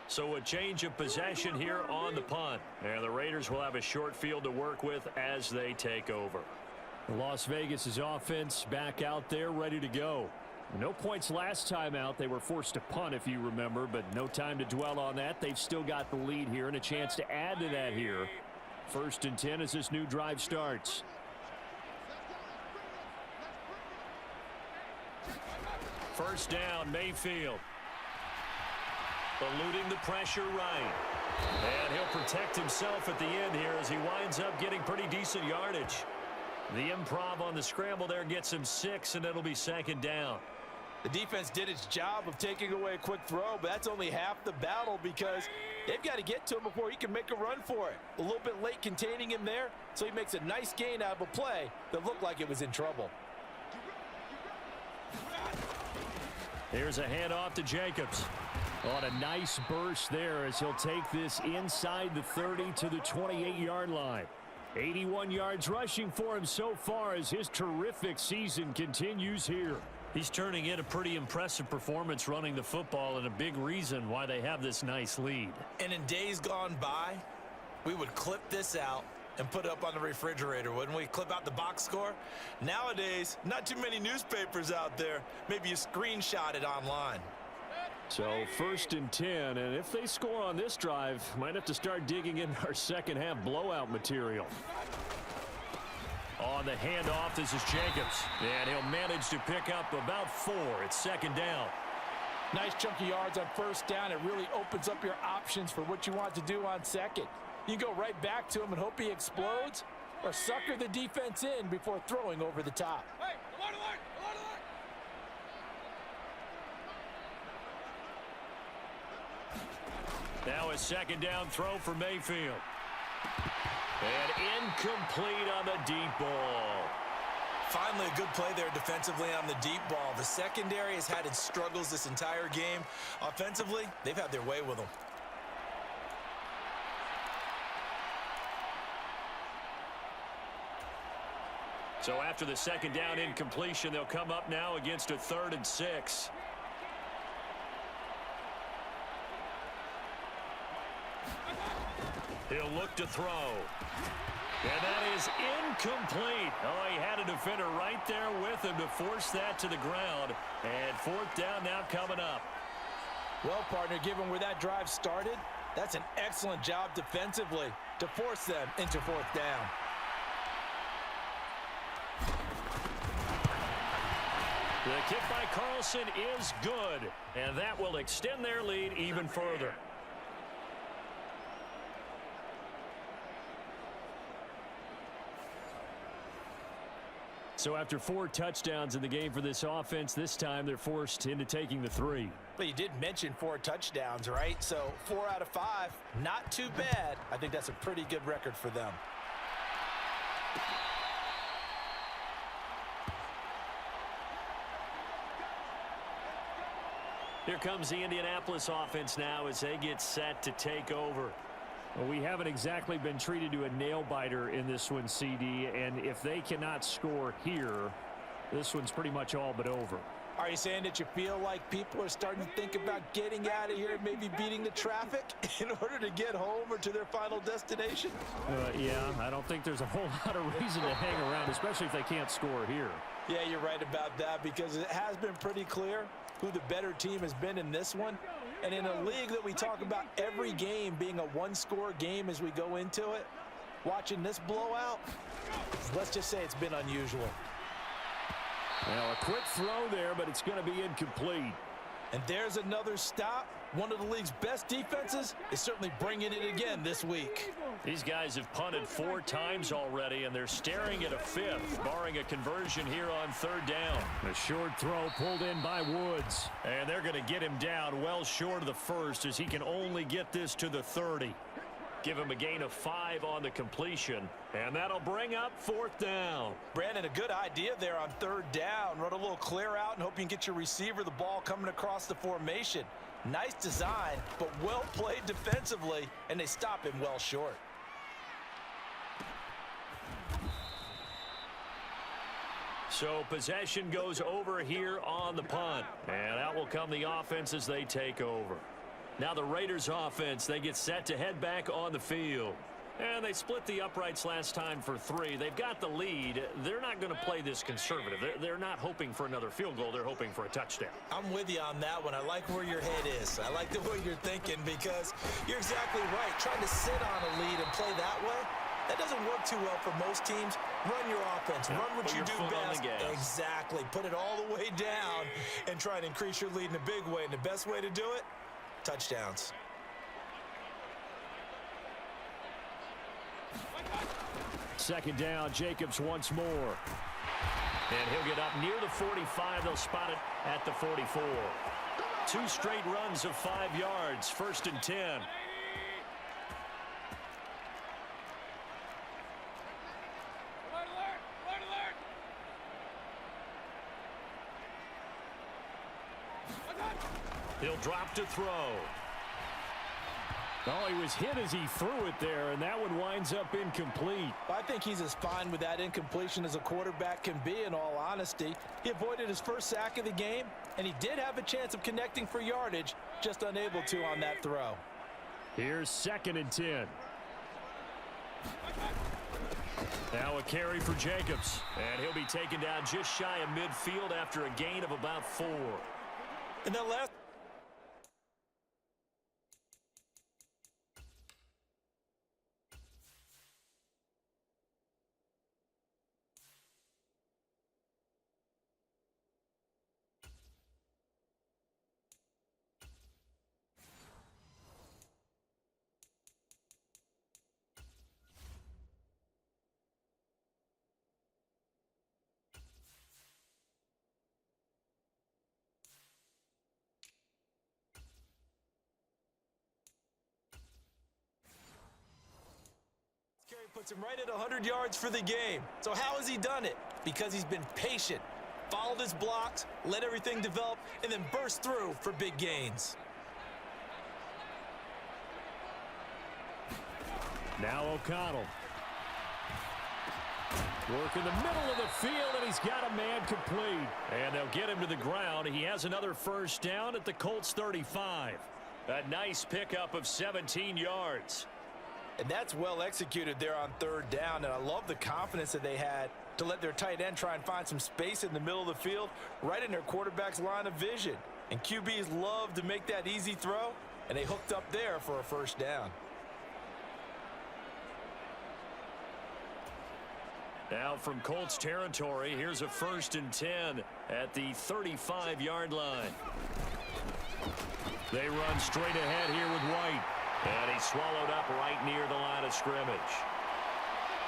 So a change of possession here on the punt. And the Raiders will have a short field to work with as they take over. Las Vegas' offense back out there ready to go. No points last time out. They were forced to punt, if you remember, but no time to dwell on that. They've still got the lead here and a chance to add to that here. 1st and 10 as this new drive starts. First down, Mayfield. Eluding the pressure right. And he'll protect himself at the end here as he winds up getting pretty decent yardage. The improv on the scramble there gets him 6, and it'll be 2nd down. The defense did its job of taking away a quick throw, but that's only half the battle because they've got to get to him before he can make a run for it. A little bit late containing him there, so he makes a nice gain out of a play that looked like it was in trouble. Here's a handoff to Jacobs. On a nice burst there as he'll take this inside the 30 to the 28-yard line. 81 yards rushing for him so far as his terrific season continues here. He's turning in a pretty impressive performance running the football, and a big reason why they have this nice lead. And in days gone by, we would clip this out and put it up on the refrigerator, wouldn't we? Clip out the box score. Nowadays, not too many newspapers out there. Maybe you screenshot it online. So 1st and 10, and if they score on this drive, might have to start digging in our second half blowout material. On the handoff, this is Jacobs, and he'll manage to pick up about 4. It's 2nd down. Nice chunky yards on 1st down. It really opens up your options for what you want to do on 2nd. You go right back to him and hope he explodes, or sucker the defense in before throwing over the top. Hey, alert, alert, alert, alert. Now a 2nd down throw for Mayfield. And incomplete on the deep ball. Finally, a good play there defensively on the deep ball. The secondary has had its struggles this entire game. Offensively, they've had their way with them. So after the 2nd down incompletion, they'll come up now against a 3rd and 6. He'll look to throw. And that is incomplete. Oh, he had a defender right there with him to force that to the ground. And 4th down now coming up. Well, partner, given where that drive started, that's an excellent job defensively to force them into 4th down. The kick by Carlson is good, and that will extend their lead even further. So after 4 touchdowns in the game for this offense, this time they're forced into taking the 3. But you did mention 4 touchdowns, right? So 4 out of 5, not too bad. I think that's a pretty good record for them. Here comes the Indianapolis offense now as they get set to take over. Well, we haven't exactly been treated to a nail-biter in this one, CD, and if they cannot score here, this one's pretty much all but over. Are you saying that you feel like people are starting to think about getting out of here and maybe beating the traffic in order to get home or to their final destination? Yeah, I don't think there's a whole lot of reason to hang around, especially if they can't score here. Yeah, you're right about that because it has been pretty clear who the better team has been in this one. And in a league that we talk about every game being a one-score game as we go into it, watching this blowout, let's just say it's been unusual. Well, a quick throw there, but it's going to be incomplete. And there's another stop. One of the league's best defenses is certainly bringing it again this week. These guys have punted 4 times already, and they're staring at a 5th, barring a conversion here on 3rd down. A short throw pulled in by Woods. And they're going to get him down well short of the 1st as he can only get this to the 30. Give him a gain of 5 on the completion, and that'll bring up 4th down. Brandon, a good idea there on 3rd down. Run a little clear out and hope you can get your receiver the ball coming across the formation. Nice design, but well played defensively, and they stop him well short. So possession goes over here on the punt, and out will come the offense as they take over. Now the Raiders offense, they get set to head back on the field. And they split the uprights last time for 3. They've got the lead. They're not going to play this conservative. They're not hoping for another field goal. They're hoping for a touchdown. I'm with you on that one. I like where your head is. I like the way you're thinking because you're exactly right. Trying to sit on a lead and play that way, that doesn't work too well for most teams. Run your offense. Run what you do best. Exactly. Put it all the way down and try and increase your lead in a big way. And the best way to do it, touchdowns. Second down, Jacobs once more. And he'll get up near the 45. They'll spot it at the 44. 2 straight runs of 5 yards. 1st and 10. Alert, alert, alert, alert. He'll drop to throw. Oh, he was hit as he threw it there, and that one winds up incomplete. I think he's as fine with that incompletion as a quarterback can be, in all honesty. He avoided his first sack of the game, and he did have a chance of connecting for yardage, just unable to on that throw. Here's 2nd and 10. Now a carry for Jacobs. And he'll be taken down just shy of midfield after a gain of about 4. And that last carry puts him right at 100 yards for the game. So how has he done it? Because he's been patient, followed his blocks, let everything develop, and then burst through for big gains. Now O'Connell. Work in the middle of the field, and he's got a man complete. And they'll get him to the ground. He has another 1st down at the Colts 35. A nice pickup of 17 yards. And that's well executed there on 3rd down, and I love the confidence that they had to let their tight end try and find some space in the middle of the field, right in their quarterback's line of vision. And QBs love to make that easy throw, and they hooked up there for a 1st down. Now from Colts territory, here's a 1st and 10 at the 35-yard line. They run straight ahead here with White. And he's swallowed up right near the line of scrimmage.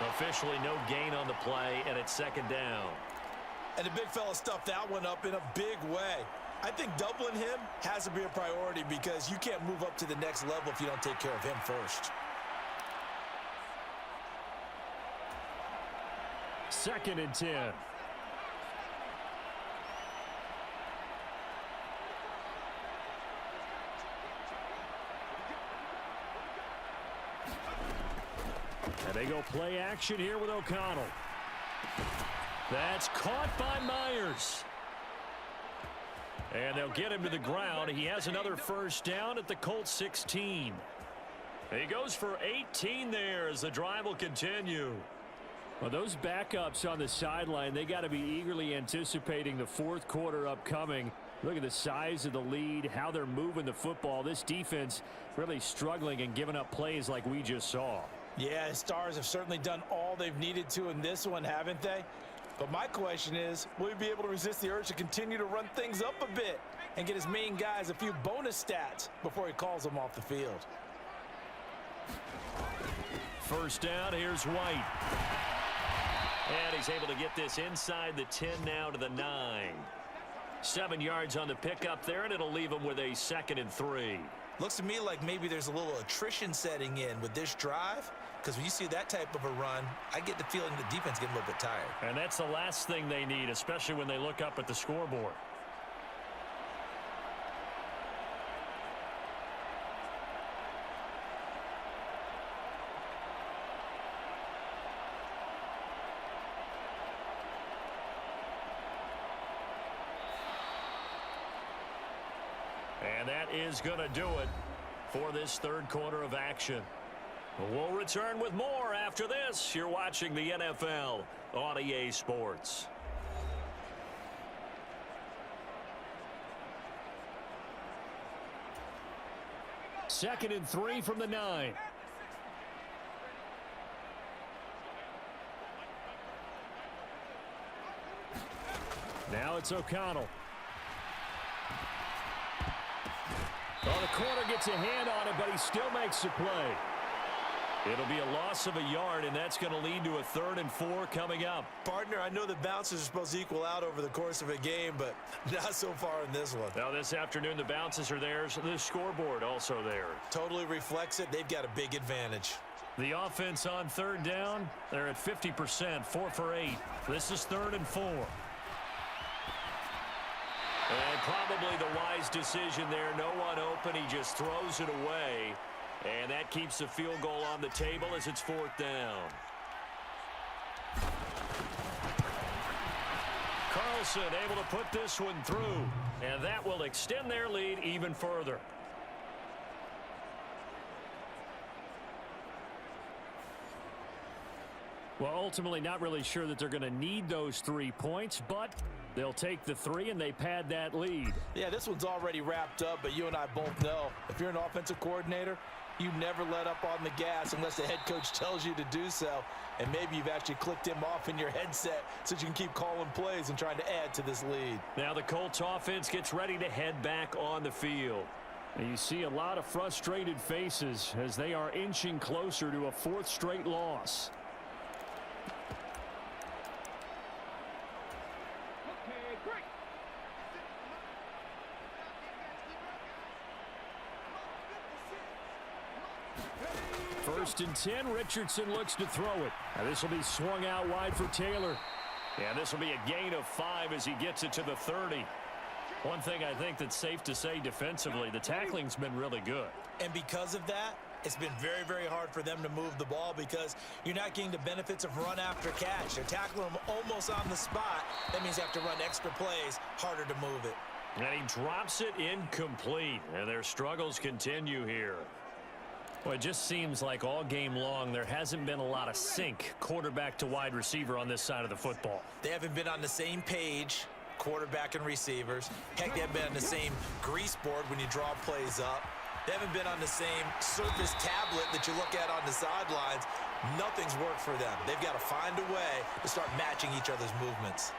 Officially no gain on the play, and it's 2nd down. And the big fella stuffed that one up in a big way. I think doubling him has to be a priority because you can't move up to the next level if you don't take care of him first. 2nd and 10. And they go play action here with O'Connell. That's caught by Myers. And they'll get him to the ground. He has another first down at the Colts 16. He goes for 18 there as the drive will continue. Well, those backups on the sideline, they got to be eagerly anticipating the fourth quarter upcoming. Look at the size of the lead, how they're moving the football. This defense really struggling and giving up plays like we just saw. Yeah, the Stars have certainly done all they've needed to in this one, haven't they? But my question is, will he be able to resist the urge to continue to run things up a bit and get his main guys a few bonus stats before he calls them off the field? First down, here's White. And he's able to get this inside the 10 now to the 9. 7 yards on the pickup there, and it'll leave him with a 2nd and 3. Looks to me like maybe there's a little attrition setting in with this drive, because when you see that type of a run, I get the feeling the defense getting a little bit tired. And that's the last thing they need, especially when they look up at the scoreboard. And that is going to do it for this third quarter of action. We'll return with more after this. You're watching the NFL on EA Sports. Second and 3 from the 9. Now it's O'Connell. Well, the corner gets a hand on it, but he still makes the play. It'll be a loss of a yard, and that's going to lead to a 3rd and 4 coming up. Partner, I know the bounces are supposed to equal out over the course of a game, but not so far in this one. Now, this afternoon, the bounces are there, so the scoreboard also there. Totally reflects it. They've got a big advantage. The offense on 3rd down, they're at 50%, 4 for 8. This is 3rd and 4. And probably the wise decision there. No one open. He just throws it away. And that keeps the field goal on the table as it's 4th down. Carlson able to put this one through. And that will extend their lead even further. Well, ultimately not really sure that they're going to need those 3 points, but they'll take the 3 and they pad that lead. Yeah, this one's already wrapped up, but you and I both know if you're an offensive coordinator, you never let up on the gas unless the head coach tells you to do so. And maybe you've actually clicked him off in your headset so you can keep calling plays and trying to add to this lead. Now the Colts offense gets ready to head back on the field. And you see a lot of frustrated faces as they are inching closer to a 4th straight loss. First and 10, Richardson looks to throw it. Now this will be swung out wide for Taylor. And this will be a gain of 5 as he gets it to the 30. One thing I think that's safe to say defensively, the tackling's been really good. And because of that, it's been very, very hard for them to move the ball because you're not getting the benefits of run after catch. They're tackling them almost on the spot. That means you have to run extra plays, harder to move it. And he drops it incomplete. And their struggles continue here. Well, it just seems like all game long there hasn't been a lot of sync quarterback to wide receiver on this side of the football. They haven't been on the same page, quarterback and receivers. Heck, they haven't been on the same grease board when you draw plays up. They haven't been on the same surface tablet that you look at on the sidelines. Nothing's worked for them. They've got to find a way to start matching each other's movements.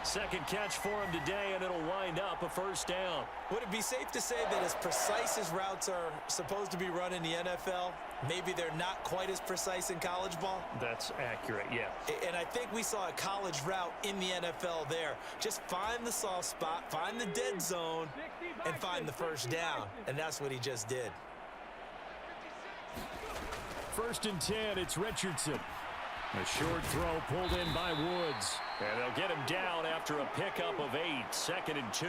Second catch for him today, and it'll wind up a 1st down. Would it be safe to say that as precise as routes are supposed to be run in the NFL, maybe they're not quite as precise in college ball? That's accurate, yeah. And I think we saw a college route in the NFL there. Just find the soft spot, find the dead zone, and find the 1st down. And that's what he just did. 1st and 10, it's Richardson. A short throw pulled in by Woods. And they'll get him down after a pickup of 8. 2nd and 2.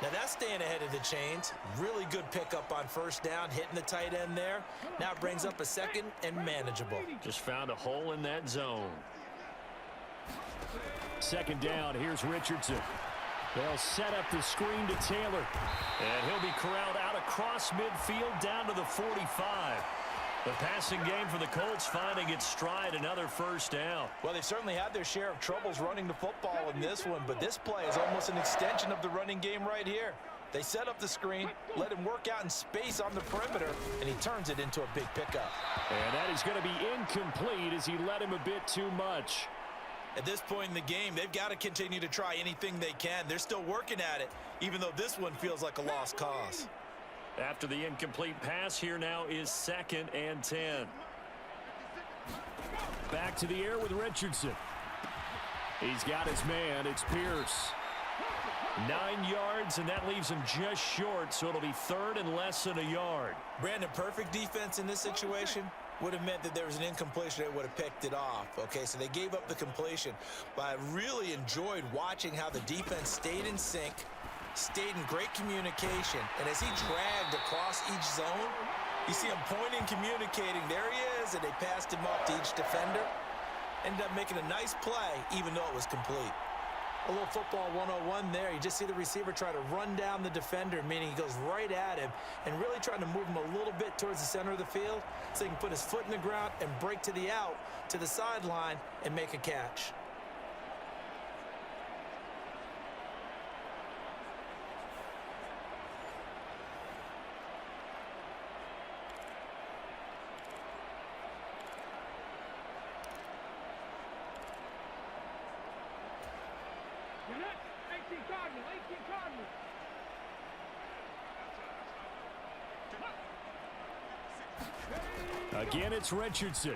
Now that's staying ahead of the chains. Really good pickup on first down, hitting the tight end there. Now it brings up a second and manageable. Just found a hole in that zone. Second down, here's Richardson. They'll set up the screen to Taylor. And he'll be corralled out across midfield down to the 45. The passing game for the Colts finding its stride, another first down. Well, they certainly had their share of troubles running the football in this one, but this play is almost an extension of the running game right here. They set up the screen, let him work out in space on the perimeter, and he turns it into a big pickup. And that is going to be incomplete as he led him a bit too much. At this point in the game, they've got to continue to try anything they can. They're still working at it, even though this one feels like a lost cause. After the incomplete pass, here now is 2nd and 10. Back to the air with Richardson. He's got his man. It's Pierce. 9 yards, and that leaves him just short, so it'll be 3rd and less than a yard. Brandon, perfect defense in this situation would have meant that there was an incompletion that would have picked it off. Okay, so they gave up the completion, but I really enjoyed watching how the defense stayed in sync, stayed in great communication, and as he dragged across each zone, you see him pointing, communicating. There he is, and they passed him up to each defender. Ended up making a nice play, even though it was complete. A little football 101 there. You just see the receiver try to run down the defender, meaning he goes right at him and really trying to move him a little bit towards the center of the field so he can put his foot in the ground and break to the out, to the sideline, and make a catch. Again, it's Richardson.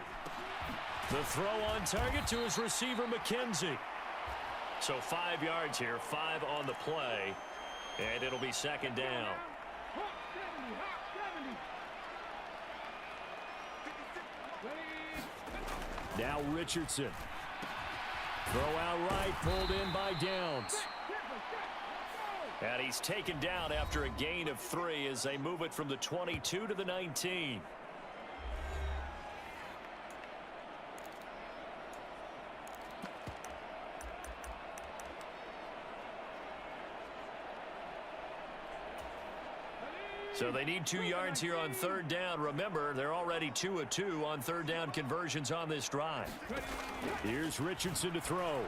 The throw on target to his receiver, McKenzie. So 5 yards here, 5 on the play, and it'll be 2nd down. Now Richardson. Throw out right, pulled in by Downs. And he's taken down after a gain of 3 as they move it from the 22 to the 19. So they need 2 yards here on 3rd down. Remember, they're already 2 of 2 on 3rd down conversions on this drive. Here's Richardson to throw.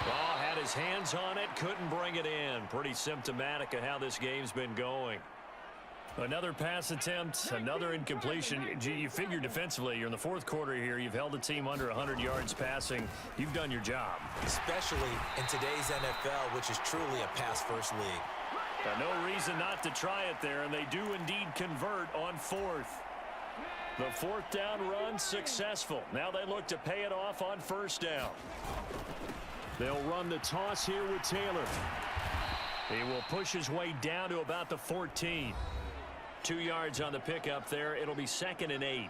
Oh, had his hands on it, couldn't bring it in. Pretty symptomatic of how this game's been going. Another pass attempt, another incompletion. You figure defensively, you're in the 4th quarter here. You've held the team under 100 yards passing. You've done your job. Especially in today's NFL, which is truly a pass-first league. No reason not to try it there, and they do indeed convert on 4th. The 4th down run successful. Now they look to pay it off on 1st down. They'll run the toss here with Taylor. He will push his way down to about the 14. 2 yards on the pickup there. It'll be 2nd and 8.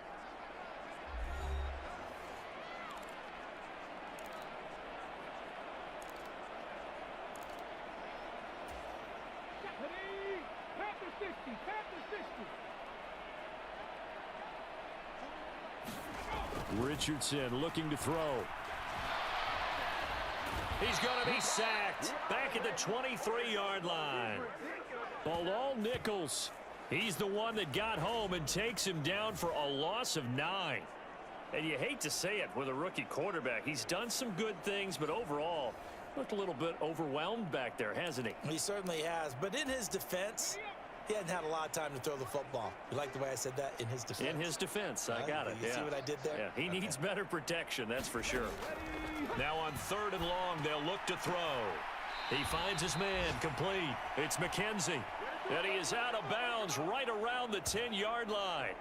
Richardson looking to throw. He's going to be sacked back at the 23-yard line. Bilal Nichols, he's the one that got home and takes him down for a loss of 9. And you hate to say it with a rookie quarterback. He's done some good things, but overall, looked a little bit overwhelmed back there, hasn't he? He certainly has. But in his defense, he hadn't had a lot of time to throw the football. You like the way I said that? In his defense. In his defense. I got it. You see what I did there? Yeah, he needs better protection, that's for sure. Now on 3rd and long, they'll look to throw. He finds his man complete. It's McKenzie. And he is out of bounds right around the 10-yard line.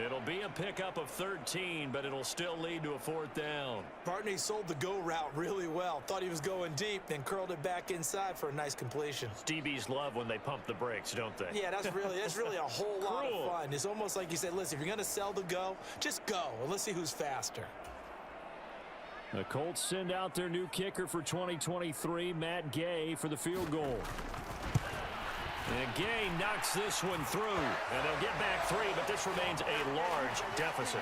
It'll be a pickup of 13, but it'll still lead to a 4th down. Partner, he sold the go route really well. Thought he was going deep, then curled it back inside for a nice completion. DBs love when they pump the brakes, don't they? Yeah, that's really a whole lot of fun. It's almost like you said, listen, if you're going to sell the go, just go, and let's see who's faster. The Colts send out their new kicker for 2023, Matt Gay, for the field goal. And Gay knocks this one through. And they'll get back 3, but this remains a large deficit.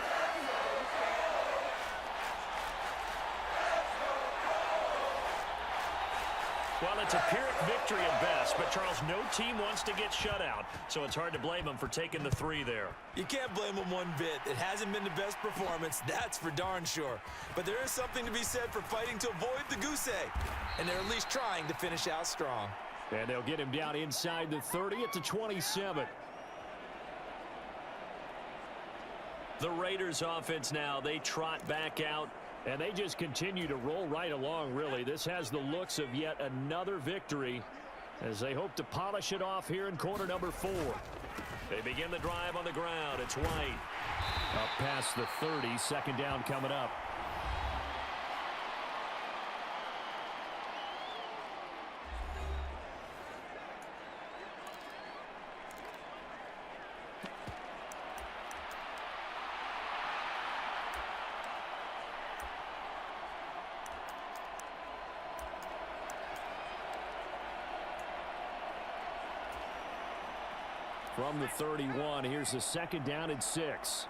Well, it's a Pyrrhic victory at best, but Charles, no team wants to get shut out, so it's hard to blame them for taking the 3 there. You can't blame them one bit. It hasn't been the best performance, that's for darn sure. But there is something to be said for fighting to avoid the goose egg, and they're at least trying to finish out strong. And they'll get him down inside the 30 at the 27. The Raiders offense now, they trot back out. And they just continue to roll right along, really. This has the looks of yet another victory as they hope to polish it off here in quarter number 4. They begin the drive on the ground. It's White. Up past the 30, second down coming up. From the 31, here's the second down and 6.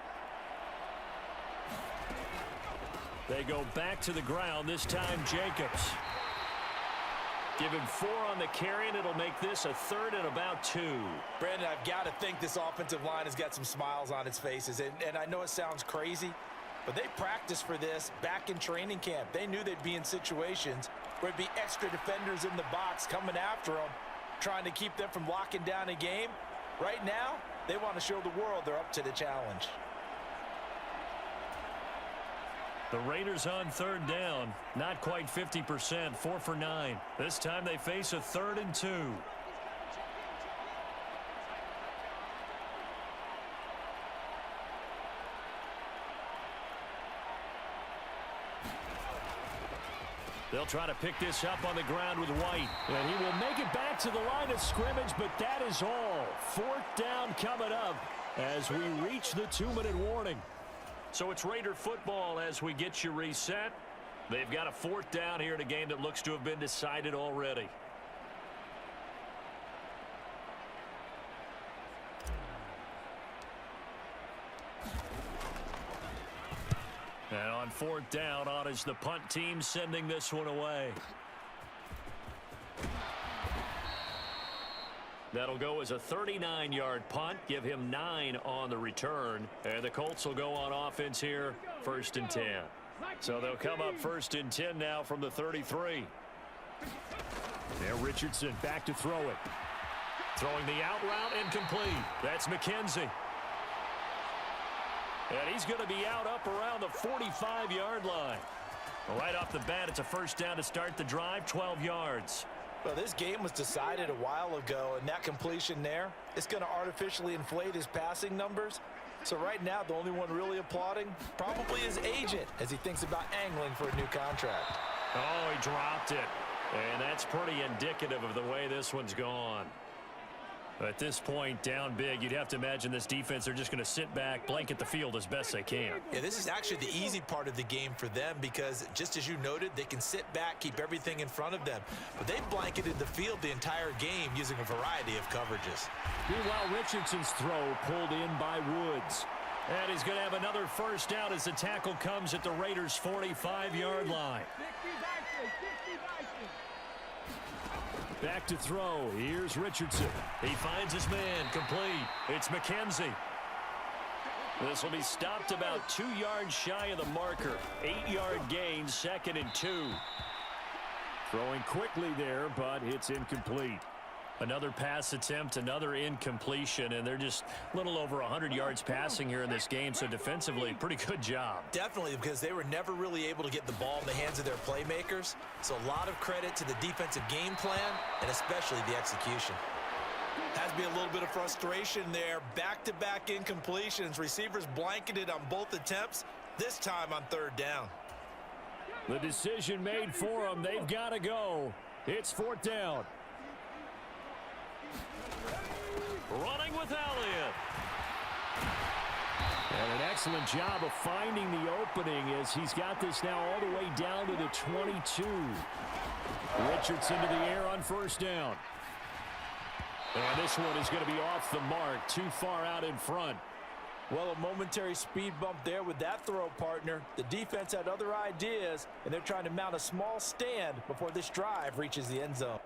They go back to the ground, this time Jacobs. Give him 4 on the carry, and it'll make this a 3rd and about 2. Brandon, I've got to think this offensive line has got some smiles on its faces. And I know it sounds crazy, but they practiced for this back in training camp. They knew they'd be in situations where it'd be extra defenders in the box coming after them, trying to keep them from locking down a game. Right now, they want to show the world they're up to the challenge. The Raiders on 3rd down. Not quite 50%, 4 for 9. This time they face a 3rd and 2. They'll try to pick this up on the ground with White. And he will make it back to the line of scrimmage, but that is all. 4th down coming up as we reach the 2-minute warning. So it's Raider football as we get you reset. They've got a 4th down here in a game that looks to have been decided already. And on 4th down, on is the punt team sending this one away. That'll go as a 39-yard punt. Give him 9 on the return. And the Colts will go on offense here, 1st and 10. So they'll come up 1st and 10 now from the 33. There, Richardson back to throw it. Throwing the out route incomplete. That's McKenzie. And he's going to be out up around the 45-yard line. Right off the bat, it's a 1st down to start the drive, 12 yards. Well, this game was decided a while ago, and that completion there, it's going to artificially inflate his passing numbers. So right now, the only one really applauding probably his agent as he thinks about angling for a new contract. Oh, he dropped it. And that's pretty indicative of the way this one's gone. At this point, down big, you'd have to imagine this defense, they're just going to sit back, blanket the field as best they can. Yeah, this is actually the easy part of the game for them because, just as you noted, they can sit back, keep everything in front of them. But they've blanketed the field the entire game using a variety of coverages. Meanwhile, Richardson's throw pulled in by Woods. And he's going to have another 1st down as the tackle comes at the Raiders' 45-yard line. Back to throw. Here's Richardson. He finds his man. Complete. It's McKenzie. This will be stopped about 2 yards shy of the marker. 8-yard gain, 2nd and 2. Throwing quickly there, but it's incomplete. Another pass attempt, another incompletion, and they're just a little over 100 yards passing here in this game, so defensively, pretty good job. Definitely, because they were never really able to get the ball in the hands of their playmakers, so a lot of credit to the defensive game plan, and especially the execution. Has to be a little bit of frustration there. Back-to-back incompletions. Receivers blanketed on both attempts, this time on 3rd down. The decision made for them. They've got to go. It's 4th down. Running with Elliott. And an excellent job of finding the opening as he's got this now all the way down to the 22. Richardson to the air on 1st down. And this one is going to be off the mark, too far out in front. Well, a momentary speed bump there with that throw, partner. The defense had other ideas, and they're trying to mount a small stand before this drive reaches the end zone.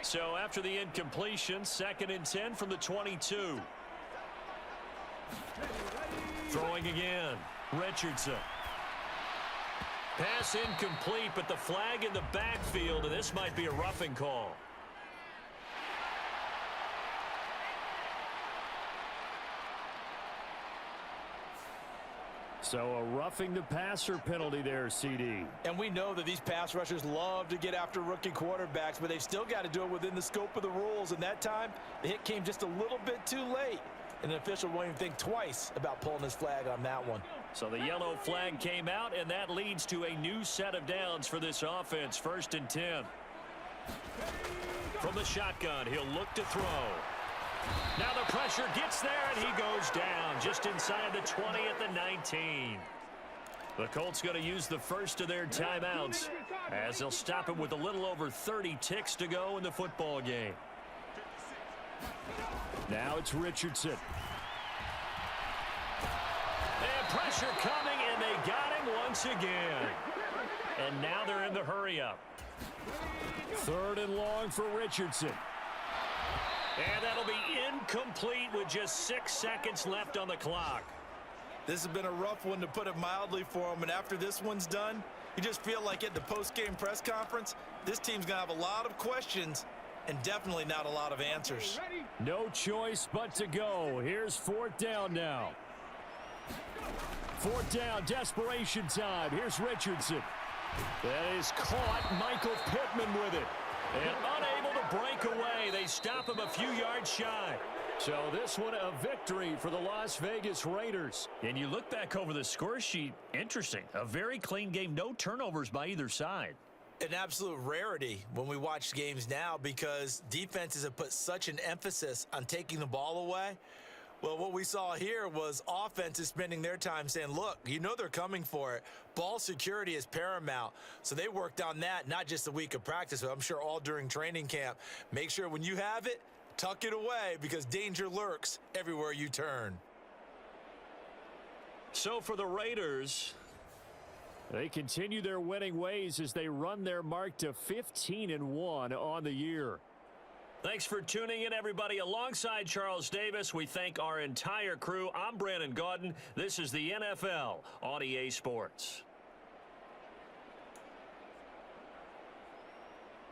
So after the incompletion, 2nd and 10 from the 22. Throwing again, Richardson. Pass incomplete, but the flag in the backfield, and this might be a roughing call. So a roughing the passer penalty there, CD. And we know that these pass rushers love to get after rookie quarterbacks, but they've still got to do it within the scope of the rules. And that time, the hit came just a little bit too late. And the official won't even think twice about pulling his flag on that one. So the yellow flag came out, and that leads to a new set of downs for this offense. 1st and 10. From the shotgun, he'll look to throw. Now the pressure gets there, and he goes down just inside the 20 at the 19. The Colts going to use the first of their timeouts as they'll stop him with a little over 30 ticks to go in the football game. Now it's Richardson. And pressure coming, and they got him once again. And now they're in the hurry-up. 3rd and long for Richardson. And that'll be incomplete with just 6 seconds left on the clock. This has been a rough one, to put it mildly, for him. And after this one's done, you just feel like at the post-game press conference, this team's going to have a lot of questions and definitely not a lot of answers. No choice but to go. Here's 4th down now. 4th down, desperation time. Here's Richardson. That is caught. Michael Pittman with it. And unable to break away. They stop him a few yards shy. So this one a victory for the Las Vegas Raiders. And you look back over the score sheet, interesting. A very clean game, no turnovers by either side. An absolute rarity when we watch games now, because defenses have put such an emphasis on taking the ball away. Well, what we saw here was offenses spending their time saying, look, you know they're coming for it. Ball security is paramount. So they worked on that, not just a week of practice, but I'm sure all during training camp. Make sure when you have it, tuck it away, because danger lurks everywhere you turn. So for the Raiders, they continue their winning ways as they run their mark to 15-1 on the year. thanks for tuning in, everybody. Alongside Charles Davis, we thank our entire crew. I'm Brandon Gaudin. This is the NFL on EA Sports.